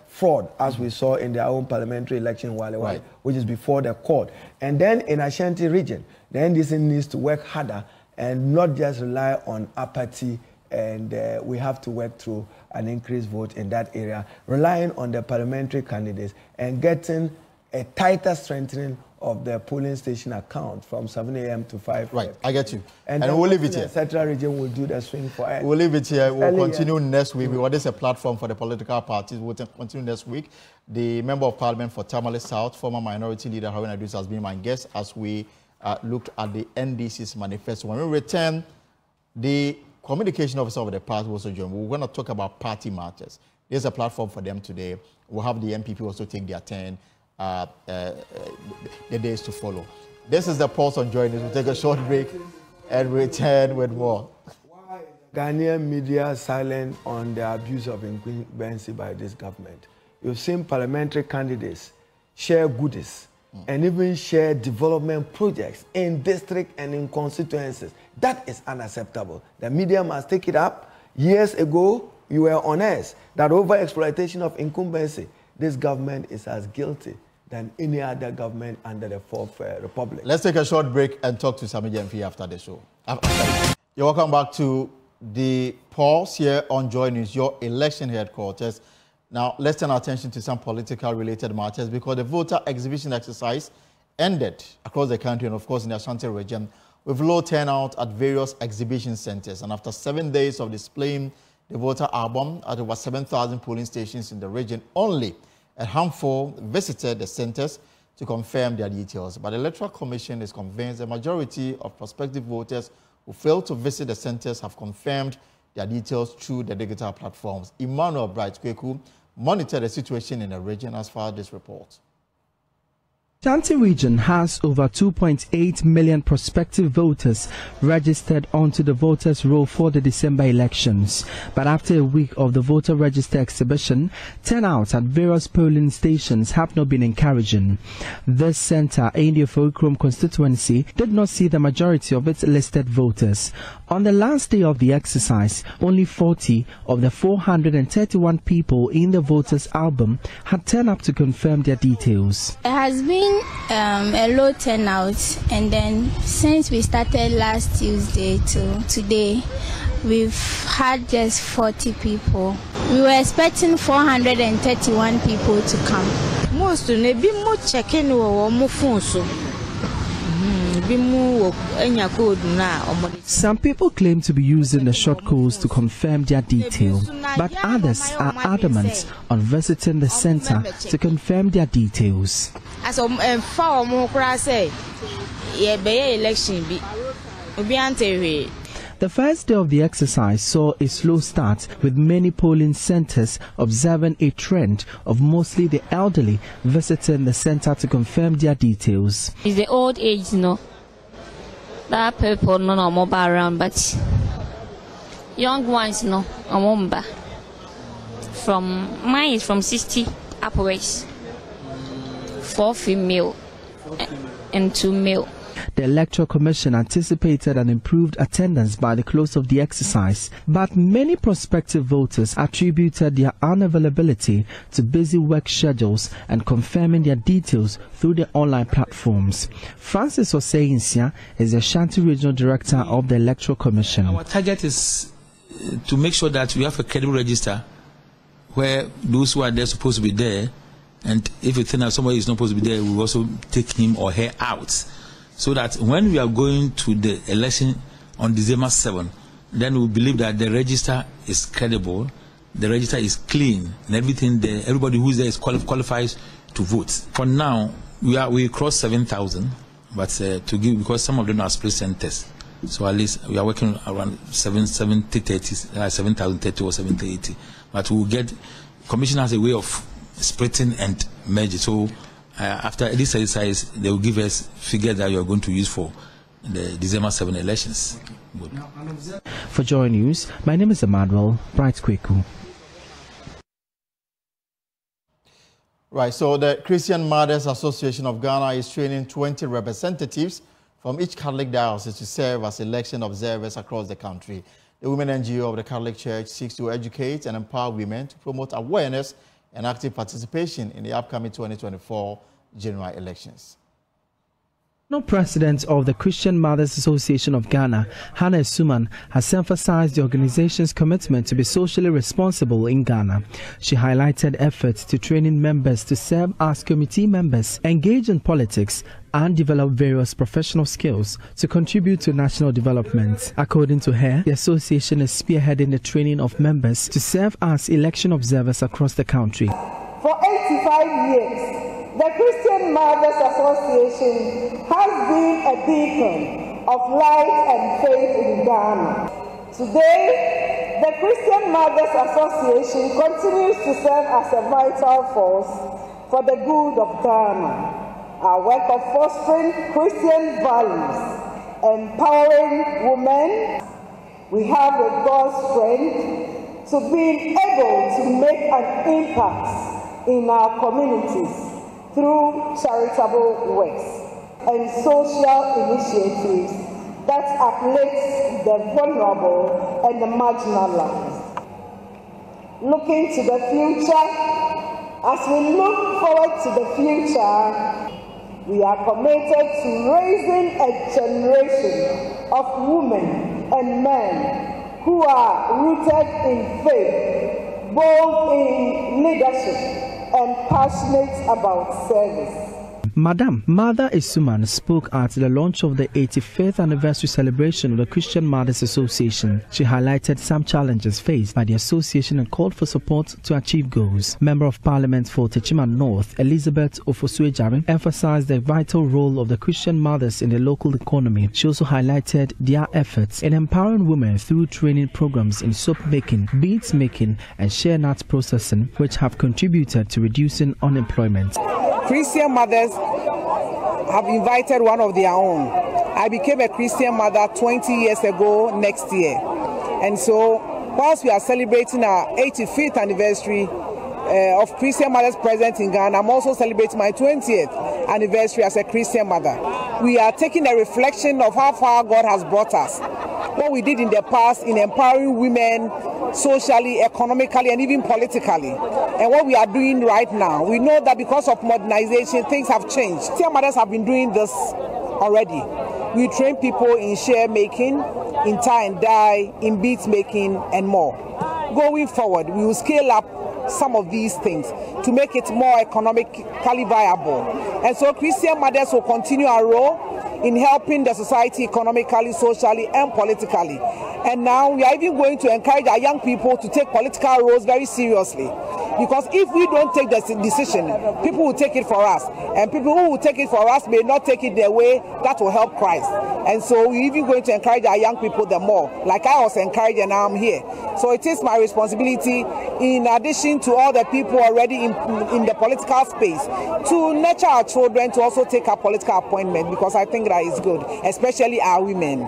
fraud, as we saw in their own parliamentary election while which is before the court. And then in Ashanti region, the NDC needs to work harder and not just rely on apathy, and we have to work through an increased vote in that area, relying on the parliamentary candidates and getting a tighter strengthening of the polling station account from 7 a.m. to 5 Right, I get you. And then we'll leave it here. The Central region will do the swing for us. We'll leave it here. We'll continue next week. What is a platform for the political parties? We'll continue next week. The Member of Parliament for Tamale South, former Minority Leader Haruna Iddrisu, has been my guest as we looked at the NDC's manifesto. When we return, the communication officer of the party will also join. We're going to talk about party matters. There's a platform for them today. We'll have the MPP also take their turn. The days to follow. This is the pulse on Joy News. We'll take a short break and return with more. Why is Ghanaian media silent on the abuse of incumbency by this government? You've seen parliamentary candidates share goodies and even share development projects in district and in constituencies. That is unacceptable. The media must take it up. Years ago, you were honest that over exploitation of incumbency, this government is as guilty than any other government under the Fourth Republic. Let's take a short break and talk to Sami Jemfi after the show. You're welcome back to the pulse here on Joy News, your election headquarters. Now, let's turn our attention to some political related matters because the voter exhibition exercise ended across the country and, of course, in the Ashanti region with low turnout at various exhibition centers. And after 7 days of displaying the voter album at over 7,000 polling stations in the region, only a handful visited the centers to confirm their details. But the Electoral Commission is convinced the majority of prospective voters who failed to visit the centers have confirmed their details through the digital platforms. Emmanuel Bright-Kweku monitored the situation in the region as far as this report. Ashanti region has over 2.8 million prospective voters registered onto the voters' roll for the December elections. But after a week of the voter register exhibition, turnout at various polling stations have not been encouraging. This center in the Nkrumah constituency did not see the majority of its listed voters. On the last day of the exercise, only 40 of the 431 people in the voters' album had turned up to confirm their details. It has been a low turnout, and then since we started last Tuesday to today, we've had just 40 people. We were expecting 431 people to come. Most of them be checking our phones. Some people claim to be using the short codes to confirm their detail, but others are adamant on visiting the center to confirm their details. As election The first day of the exercise saw a slow start, with many polling centers observing a trend of mostly the elderly visiting the center to confirm their details. It's the old age, that people no mobile around, but young ones no mobile. From mine is from 60 upwards, 4 female and 2 male. The Electoral Commission anticipated an improved attendance by the close of the exercise, but many prospective voters attributed their unavailability to busy work schedules and confirming their details through the online platforms. Francis Oseinsia is the Ashanti Regional Director of the Electoral Commission. Our target is to make sure that we have a credible register where those who are there supposed to be there, and if you think that somebody is not supposed to be there, we will also take him or her out. So that when we are going to the election on December 7, then we believe that the register is credible, the register is clean, and everything there, everybody who is there is qualifies to vote. For now, we crossed 7,000, but to give, because some of them are split centers, so at least we are working around 7,030 or 7,080. But we will get, Commission has a way of splitting and merging. So after this exercise, they will give us figures that you are going to use for the December 7 elections. For Joy News, my name is Emmanuel Bright-Kweku. Right, so the Christian Mothers Association of Ghana is training 20 representatives from each Catholic diocese to serve as election observers across the country. The Women NGO of the Catholic Church seeks to educate and empower women to promote awareness and active participation in the upcoming 2024 general elections. National President of the Christian Mothers Association of Ghana, Haruna Iddrisu, has emphasized the organization's commitment to be socially responsible in Ghana. She highlighted efforts to training members to serve as committee members, engage in politics, and develop various professional skills to contribute to national development. According to her, the association is spearheading the training of members to serve as election observers across the country. For 85 years, the Christian Mothers Association has been a beacon of light and faith in Ghana. Today, the Christian Mothers Association continues to serve as a vital force for the good of Ghana. Our work of fostering Christian values, empowering women, we have with God's strength to be able to make an impact in our communities through charitable works and social initiatives that uplift the vulnerable and the marginalized. Looking to the future, as we look forward to the future, we are committed to raising a generation of women and men who are rooted in faith, bold in leadership, and passionate about service. Madam Mother Iddrisu spoke at the launch of the 85th anniversary celebration of the Christian Mothers Association. She highlighted some challenges faced by the association and called for support to achieve goals. Member of Parliament for Techima North, Elizabeth Ofosuejare, emphasized the vital role of the Christian mothers in the local economy. She also highlighted their efforts in empowering women through training programs in soap making, beads making, and shea nut processing, which have contributed to reducing unemployment. Christian mothers have invited one of their own. I became a Christian mother 20 years ago next year. And so, whilst we are celebrating our 85th anniversary of Christian mothers present in Ghana, I'm also celebrating my 20th anniversary as a Christian mother. We are taking a reflection of how far God has brought us. What we did in the past in empowering women socially, economically, and even politically. And what we are doing right now, we know that because of modernization, things have changed. Christian mothers have been doing this already. We train people in shea making, in tie and dye, in beads making, and more. Going forward, we will scale up some of these things to make it more economically viable. And so Christian mothers will continue our role in helping the society economically, socially, and politically. And now we are even going to encourage our young people to take political roles very seriously. Because if we don't take the decision, people will take it for us. And people who will take it for us may not take it their way that will help Christ. And so we're even going to encourage our young people the more. Like I was encouraged and now I'm here. So it is my responsibility, in addition to all the people already in the political space, to nurture our children to also take a political appointment, because I think that is good, especially our women.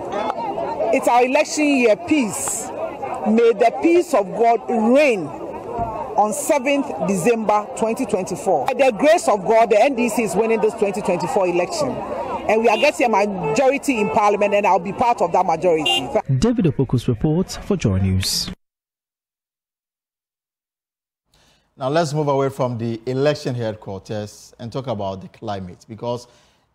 It's our election year peace. May the peace of God reign on 7th December 2024. By the grace of God, the NDC is winning this 2024 election. And we are getting a majority in Parliament, and I'll be part of that majority. David Opoku's report for Joy News. Now let's move away from the election headquarters and talk about the climate, because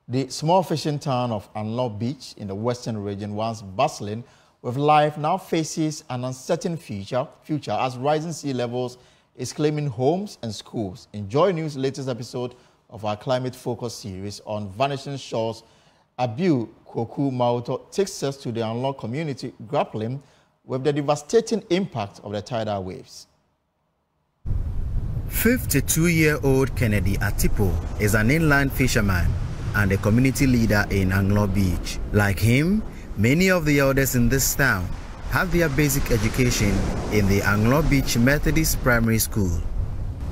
the small fishing town of Anlo Beach in the western region, once bustling with life, now faces an uncertain future as rising sea levels is claiming homes and schools. Enjoy News' latest episode of our climate-focused series on vanishing shores, Abiu Koku Mauto takes us to the Anlo community grappling with the devastating impact of the tidal waves. 52-year-old Kennedy Atipo is an inland fisherman and a community leader in Anlo Beach. Like him, many of the elders in this town have their basic education in the Anlo Beach Methodist Primary School.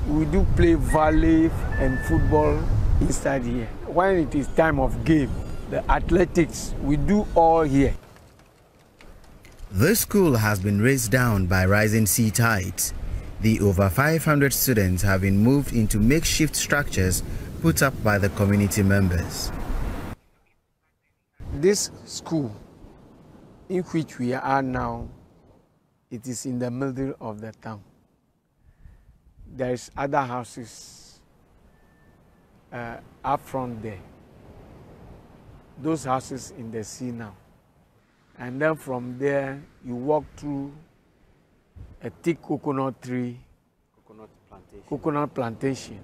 We do play volley and football inside here. When it is time of game, the athletics, we do all here. This school has been raised down by rising sea tides. The over 500 students have been moved into makeshift structures put up by the community members. This school in which we are now it is in the middle of the town. There's other houses up front there. Those houses in the sea now. And then from there, you walk through a thick coconut plantation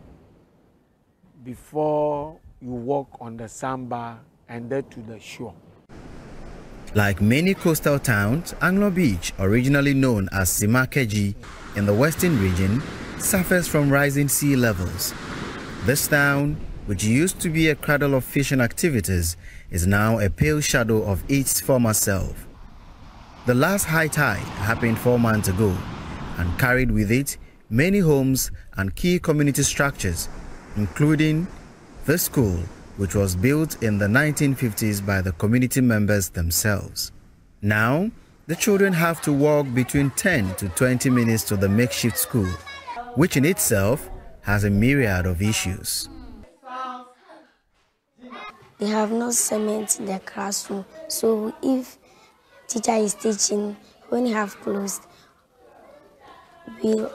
before you walk on the sandbar and then to the shore. Like many coastal towns, Anglo Beach, originally known as Simakeji in the western region, suffers from rising sea levels. This town, which used to be a cradle of fishing activities, is now a pale shadow of its former self. The last high tide happened 4 months ago and carried with it many homes and key community structures, including the school, which was built in the 1950s by the community members themselves. Now, the children have to walk between 10 to 20 minutes to the makeshift school, which in itself has a myriad of issues. They have no cement in the classroom, so if teacher is teaching, when you have closed, we'll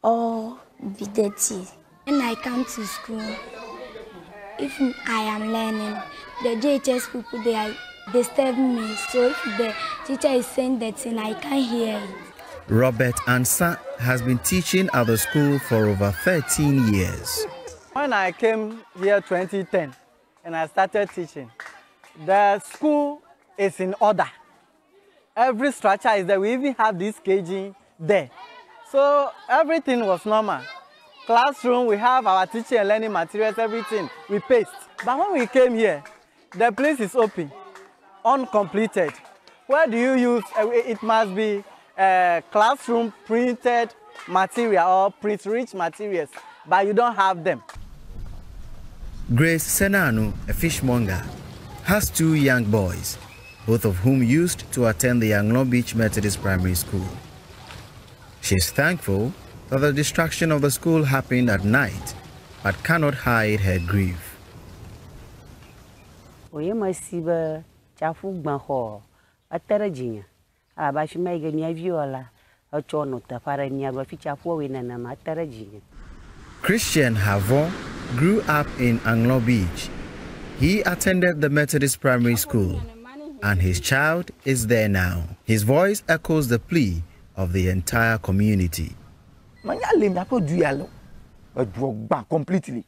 all be dirty. When I come to school, if I am learning, the JHS people, they disturb me. So if the teacher is saying that thing, I can't hear it. Robert Ansa has been teaching at the school for over 13 years. When I came here 2010 and I started teaching, the school is in order. Every structure is there. We even have this caging there. So everything was normal. Classroom, we have our teaching and learning materials, everything, we paste. But when we came here, the place is open, uncompleted. Where do you use, it must be classroom printed material or print-rich materials, but you don't have them. Grace Senanu, a fishmonger, has 2 young boys, both of whom used to attend the Anglo Beach Methodist Primary School. She is thankful that the destruction of the school happened at night, but cannot hide her grief. Christian Havon grew up in Anglo Beach. He attended the Methodist Primary School, and his child is there now. His voice echoes the plea of the entire community. Completely.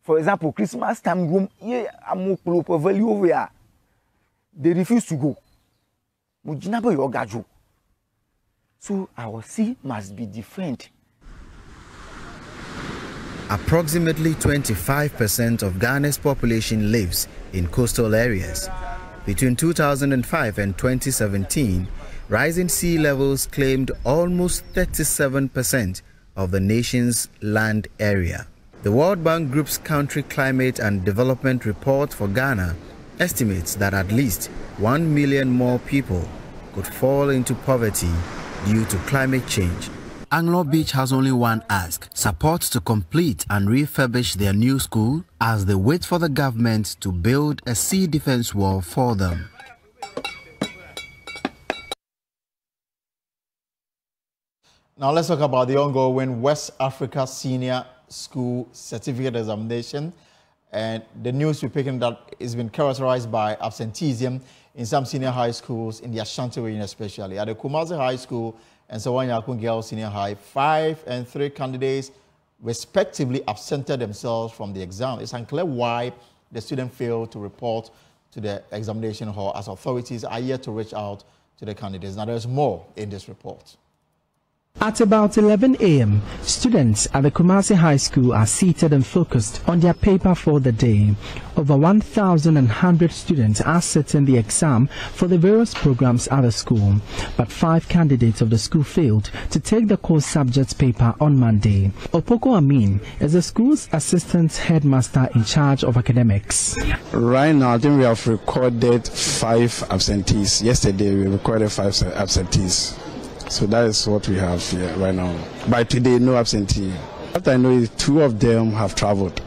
For example, Christmas time, they refuse to go. So our sea must be different. Approximately 25% of Ghana's population lives in coastal areas. Between 2005 and 2017, rising sea levels claimed almost 37% of the nation's land area. The World Bank Group's Country Climate and Development Report for Ghana estimates that at least 1 million more people could fall into poverty due to climate change. Anglo Beach has only one ask: support to complete and refurbish their new school as they wait for the government to build a sea defense wall for them. Now let's talk about the ongoing West Africa Senior School Certificate Examination. And the news we're picking that has been characterized by absenteeism in some senior high schools in the Ashanti region especially. At the Kumasi High School and Sawanyakun Girls Senior High, 5 and 3 candidates respectively absented themselves from the exam. It's unclear why the student failed to report to the examination hall, as authorities are yet to reach out to the candidates. Now there's more in this report. At about 11 a.m., students at the Kumasi High School are seated and focused on their paper for the day. Over 1,100 students are sitting the exam for the various programs at the school, but 5 candidates of the school failed to take the core subjects paper on Monday. Oppong Amin is the school's assistant headmaster in charge of academics. Right now, I think we have recorded 5 absentees. Yesterday, we recorded 5 absentees. So that is what we have here right now. By today, no absentee. What I know is 2 of them have traveled.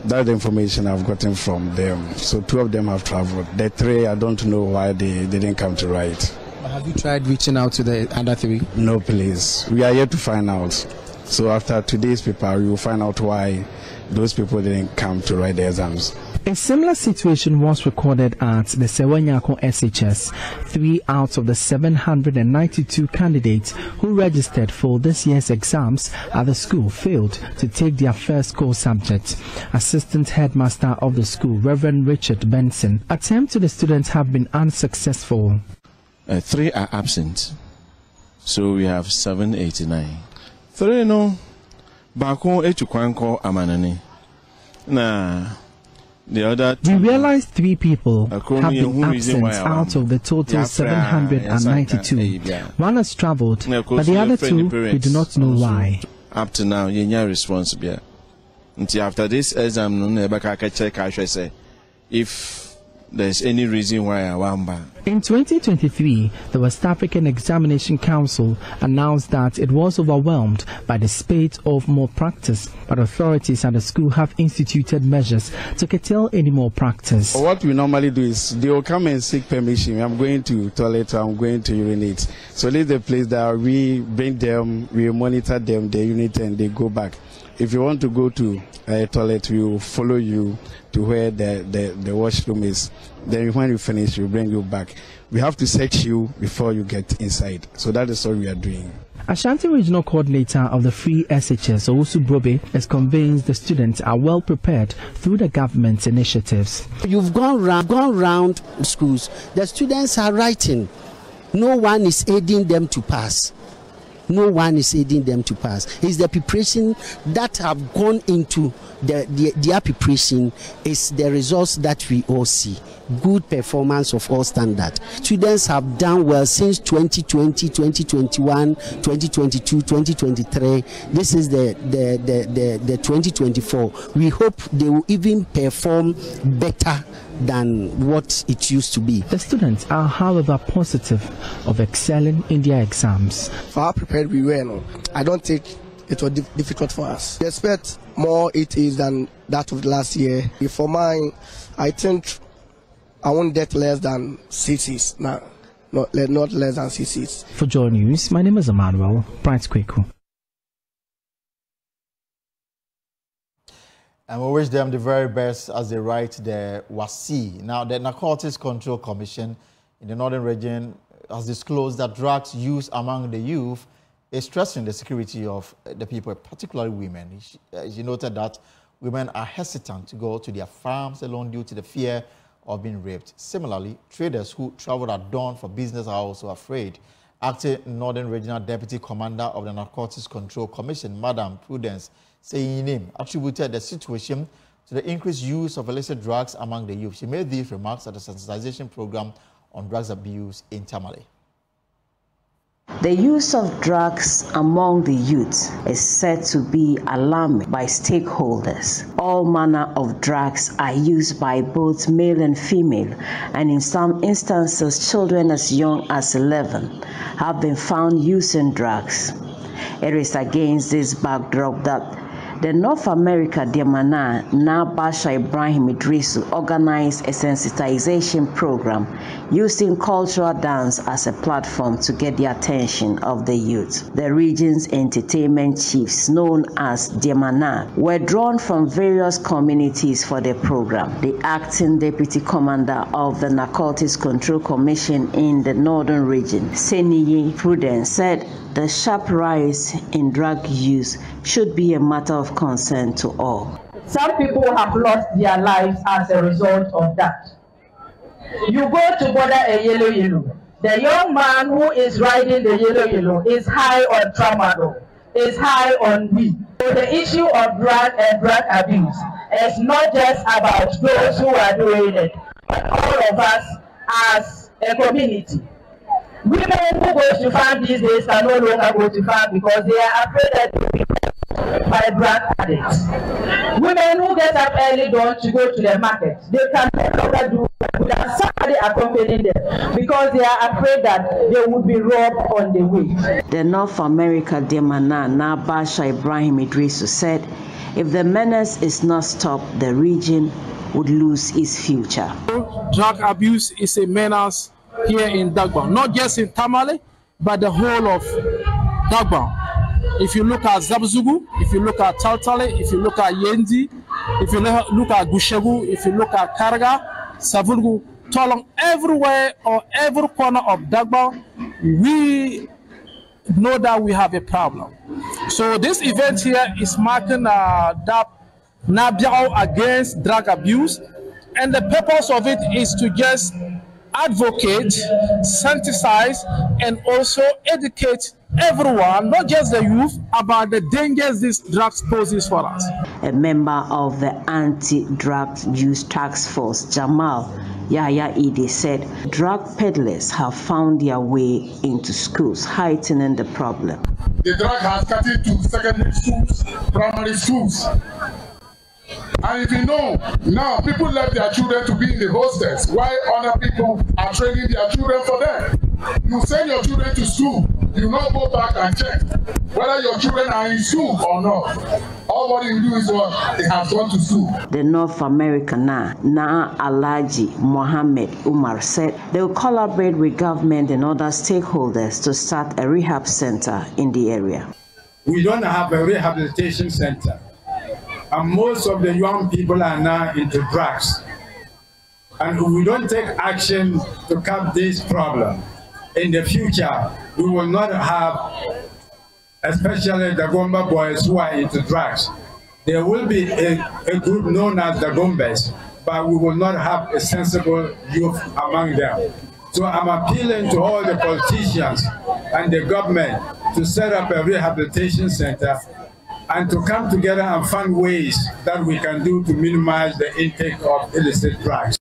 That's the information I've gotten from them. So 2 of them have traveled. The 3, I don't know why they didn't come to write. Have you tried reaching out to the other 3? No, please. We are yet to find out. So after today's paper, we will find out why those people didn't come to write the exams. A similar situation was recorded at the Sewanyako SHS. 3 out of the 792 candidates who registered for this year's exams at the school failed to take their first core subject. Assistant headmaster of the school, Reverend Richard Benson, attempts to the students have been unsuccessful. 3 are absent, so we have 789. 3 no, bako echukwanko amanani. Na the other. We realized 3 people have been absent out of the total 792. 1 has traveled, but the other 2 we do not know why. Up to now, you need response. Until after this exam, no, check if there's any reason why I want back. In 2023, the West African Examination Council announced that it was overwhelmed by the spate of more practice, but authorities at the school have instituted measures to curtail any more practice. What we normally do is they will come and seek permission. I'm going to toilet, I'm going to urinate. So this is the place that we bring them, we monitor them, they urinate and they go back. If you want to go to a toilet, we will follow you to where the washroom is. Then when you finish, we bring you back. We have to search you before you get inside. So that is what we are doing. Ashanti Regional Coordinator of the Free SHS, Owusu Brobe, is convinced the students are well prepared through the government's initiatives. You've gone round schools. The students are writing. No one is aiding them to pass. No one is aiding them to pass. It's the preparation that have gone into their preparation is the results that we all see. Good performance of all standards. Students have done well since 2020, 2021, 2022, 2023. This is the 2024. We hope they will even perform better than what it used to be. The students are, however, positive of excelling in their exams. For how prepared we were, I don't think it was difficult for us. We expect more it is than that of the last year. For mine, I think I won't get less than CCs. Not less than CCs. For Joy News, my name is Emmanuel Bright Kweku. And we wish them the very best as they write the WASI. Now, the Narcotics Control Commission in the Northern Region has disclosed that drugs used among the youth is stressing the security of the people, particularly women. She noted that women are hesitant to go to their farms alone due to the fear of being raped. Similarly, traders who travel at dawn for business are also afraid. Acting Northern Regional Deputy Commander of the Narcotics Control Commission, Madam Prudence Seyinim, attributed the situation to the increased use of illicit drugs among the youth. She made these remarks at the sensitization program on drugs abuse in Tamale. The use of drugs among the youth is said to be alarming by stakeholders. All manner of drugs are used by both male and female, and in some instances, children as young as 11 have been found using drugs. It is against this backdrop that the North America Diamana, now Basha Ibrahim Iddrisu, organized a sensitization program using cultural dance as a platform to get the attention of the youth. The region's entertainment chiefs, known as Diamana, were drawn from various communities for the program. The acting deputy commander of the Narcotics Control Commission in the Northern Region, Seniye Prudence, said the sharp rise in drug use should be a matter of concern to all. Some people have lost their lives as a result of that. You go to border a yellow. The young man who is riding the yellow is high on tramadol, is high on weed. So the issue of drug and drug abuse is not just about those who are doing it, but all of us as a community. Women who go to farm these days can no longer go to farm because they are afraid that they will be by drug addicts. Women who get up early dawn to go to the market, they can no longer do would have somebody accompany them because they are afraid that they would be robbed on the way. The North America Demana Nabasha Ibrahim Iddrisu said if the menace is not stopped, the region would lose its future. Drug abuse is a menace here in Dagbon, not just in Tamale, but the whole of Dagbon. If you look at Zabzugu, if you look at Tautale, if you look at Yendi, if you look at Gushegu, if you look at Karga, Savulgu, Tolong, everywhere or every corner of Dagbon, we know that we have a problem. So this event here is marking that Nabiao against drug abuse, and the purpose of it is to just advocate, sensitize, and also educate everyone, not just the youth, about the dangers this drugs poses for us. A member of the Anti-Drug Use Task Force, Jamal Yaya Idi, said drug peddlers have found their way into schools, heightening the problem. The drug has cut into secondary schools, primary schools. And if you know, now people left their children to be in the hostels, while other people are training their children for them. You send your children to school, you not go back and check whether your children are in school or not. All what you do is what they have gone to school. The North American Na Alaji Mohammed Umar said they will collaborate with government and other stakeholders to start a rehab center in the area. We don't have a rehabilitation center. And most of the young people are now into drugs. And if we don't take action to curb this problem, in the future, we will not have, especially the Gomba boys who are into drugs. There will be a group known as the Gombas, but we will not have a sensible youth among them. So I'm appealing to all the politicians and the government to set up a rehabilitation center and to come together and find ways that we can do to minimize the intake of illicit drugs.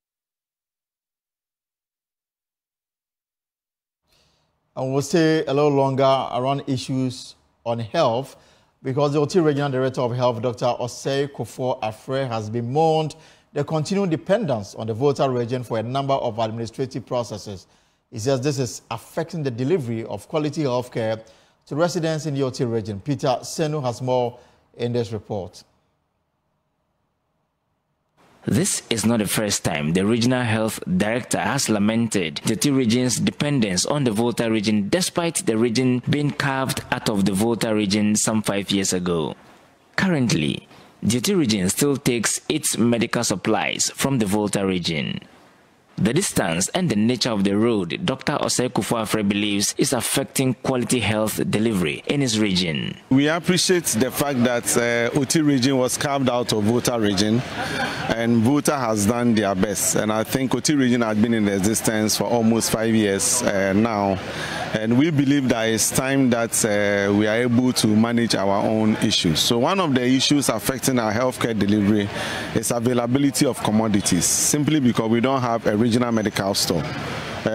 And we'll stay a little longer around issues on health because the OT Regional Director of Health, Dr. Osei Kofo Afre, has bemoaned the continued dependence on the Volta region for a number of administrative processes. He says this is affecting the delivery of quality health care to residents in the OT region. Peter Senu has more in this report. This is not the first time the Regional Health Director has lamented the OT region's dependence on the Volta region despite the region being carved out of the Volta region some 5 years ago. Currently, the OT region still takes its medical supplies from the Volta region. The distance and the nature of the road, Dr. Osei Kofo Afre believes, is affecting quality health delivery in his region. We appreciate the fact that OT region was carved out of Volta region, and Volta has done their best. And I think OT region has been in existence for almost 5 years now. And we believe that it's time that we are able to manage our own issues. So one of the issues affecting our healthcare delivery is availability of commodities, simply because we don't have a regional medical store,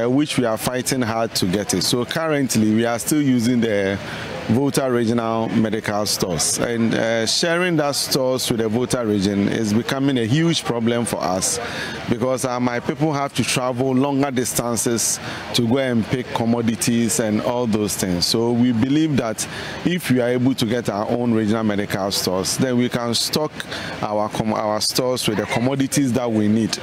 which we are fighting hard to get it. So currently we are still using the Volta regional medical stores, and sharing that stores with the Volta region is becoming a huge problem for us because my people have to travel longer distances to go and pick commodities and all those things. So we believe that if we are able to get our own regional medical stores, then we can stock our stores with the commodities that we need,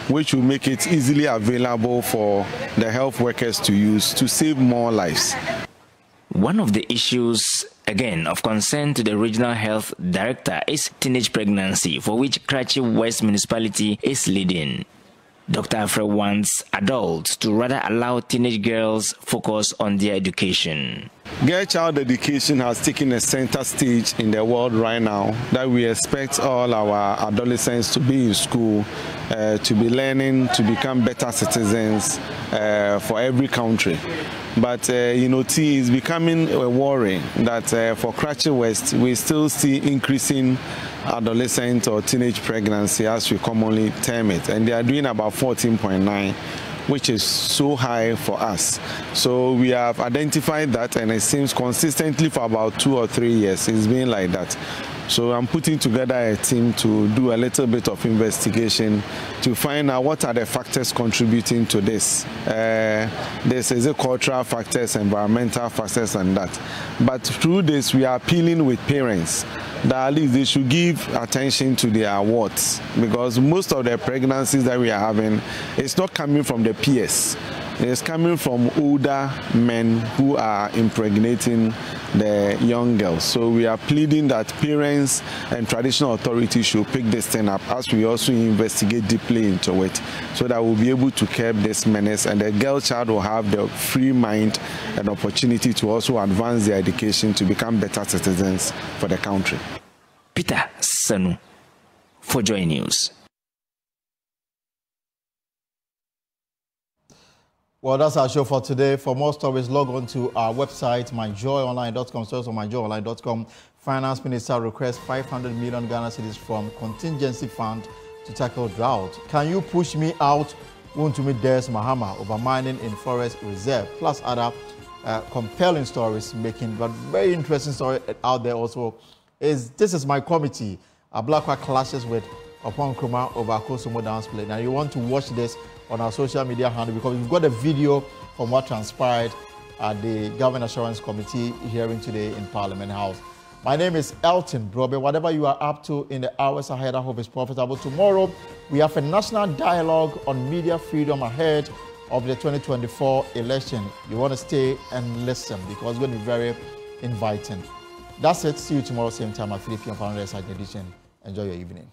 which will make it easily available for the health workers to use to save more lives. One of the issues, again, of concern to the Regional Health Director is teenage pregnancy, for which Karachi West Municipality is leading. Dr. Afre wants adults to rather allow teenage girls focus on their education. Girl child education has taken a center stage in the world right now, that we expect all our adolescents to be in school, to be learning, to become better citizens for every country. But it is becoming a worry that for Karachi West, we still see increasing adolescent or teenage pregnancy, as we commonly term it, and they are doing about 14.9, which is so high for us. So we have identified that, and it seems consistently for about 2 or 3 years it's been like that. So I'm putting together a team to do a little bit of investigation to find out what are the factors contributing to this. There's cultural factors, environmental factors, and that. But through this, we are appealing with parents that at least they should give attention to their wards, because most of the pregnancies that we are having is not coming from the peers. It's coming from older men who are impregnating the young girls. So we are pleading that parents and traditional authorities should pick this thing up, as we also investigate deeply into it, so that we'll be able to curb this menace, and the girl child will have the free mind and opportunity to also advance their education to become better citizens for the country. Peter Sanu for Joy News. Well, that's our show for today. For more stories, log on to our website, myjoyonline.com. Stores on myjoyonline.com. Finance Minister requests 500 million Ghana cedis from contingency fund to tackle drought. Can you push me out? Want to meet Des Mahama over mining in forest reserve, plus other compelling stories making, but very interesting story out there also is This Is My Committee. Ablakwa clashes with Oppong Nkrumah over Akosombo Dam spillage. Now you want to watch this on our social media handle, because we've got a video from what transpired at the Government Assurance Committee hearing today in Parliament House. My name is Elton Brobe. Whatever you are up to in the hours ahead, I hope it's profitable. Tomorrow, we have a national dialogue on media freedom ahead of the 2024 election. You want to stay and listen, because it's going to be very inviting. That's it. See you tomorrow, same time at 3 p.m. for another exciting edition. Enjoy your evening.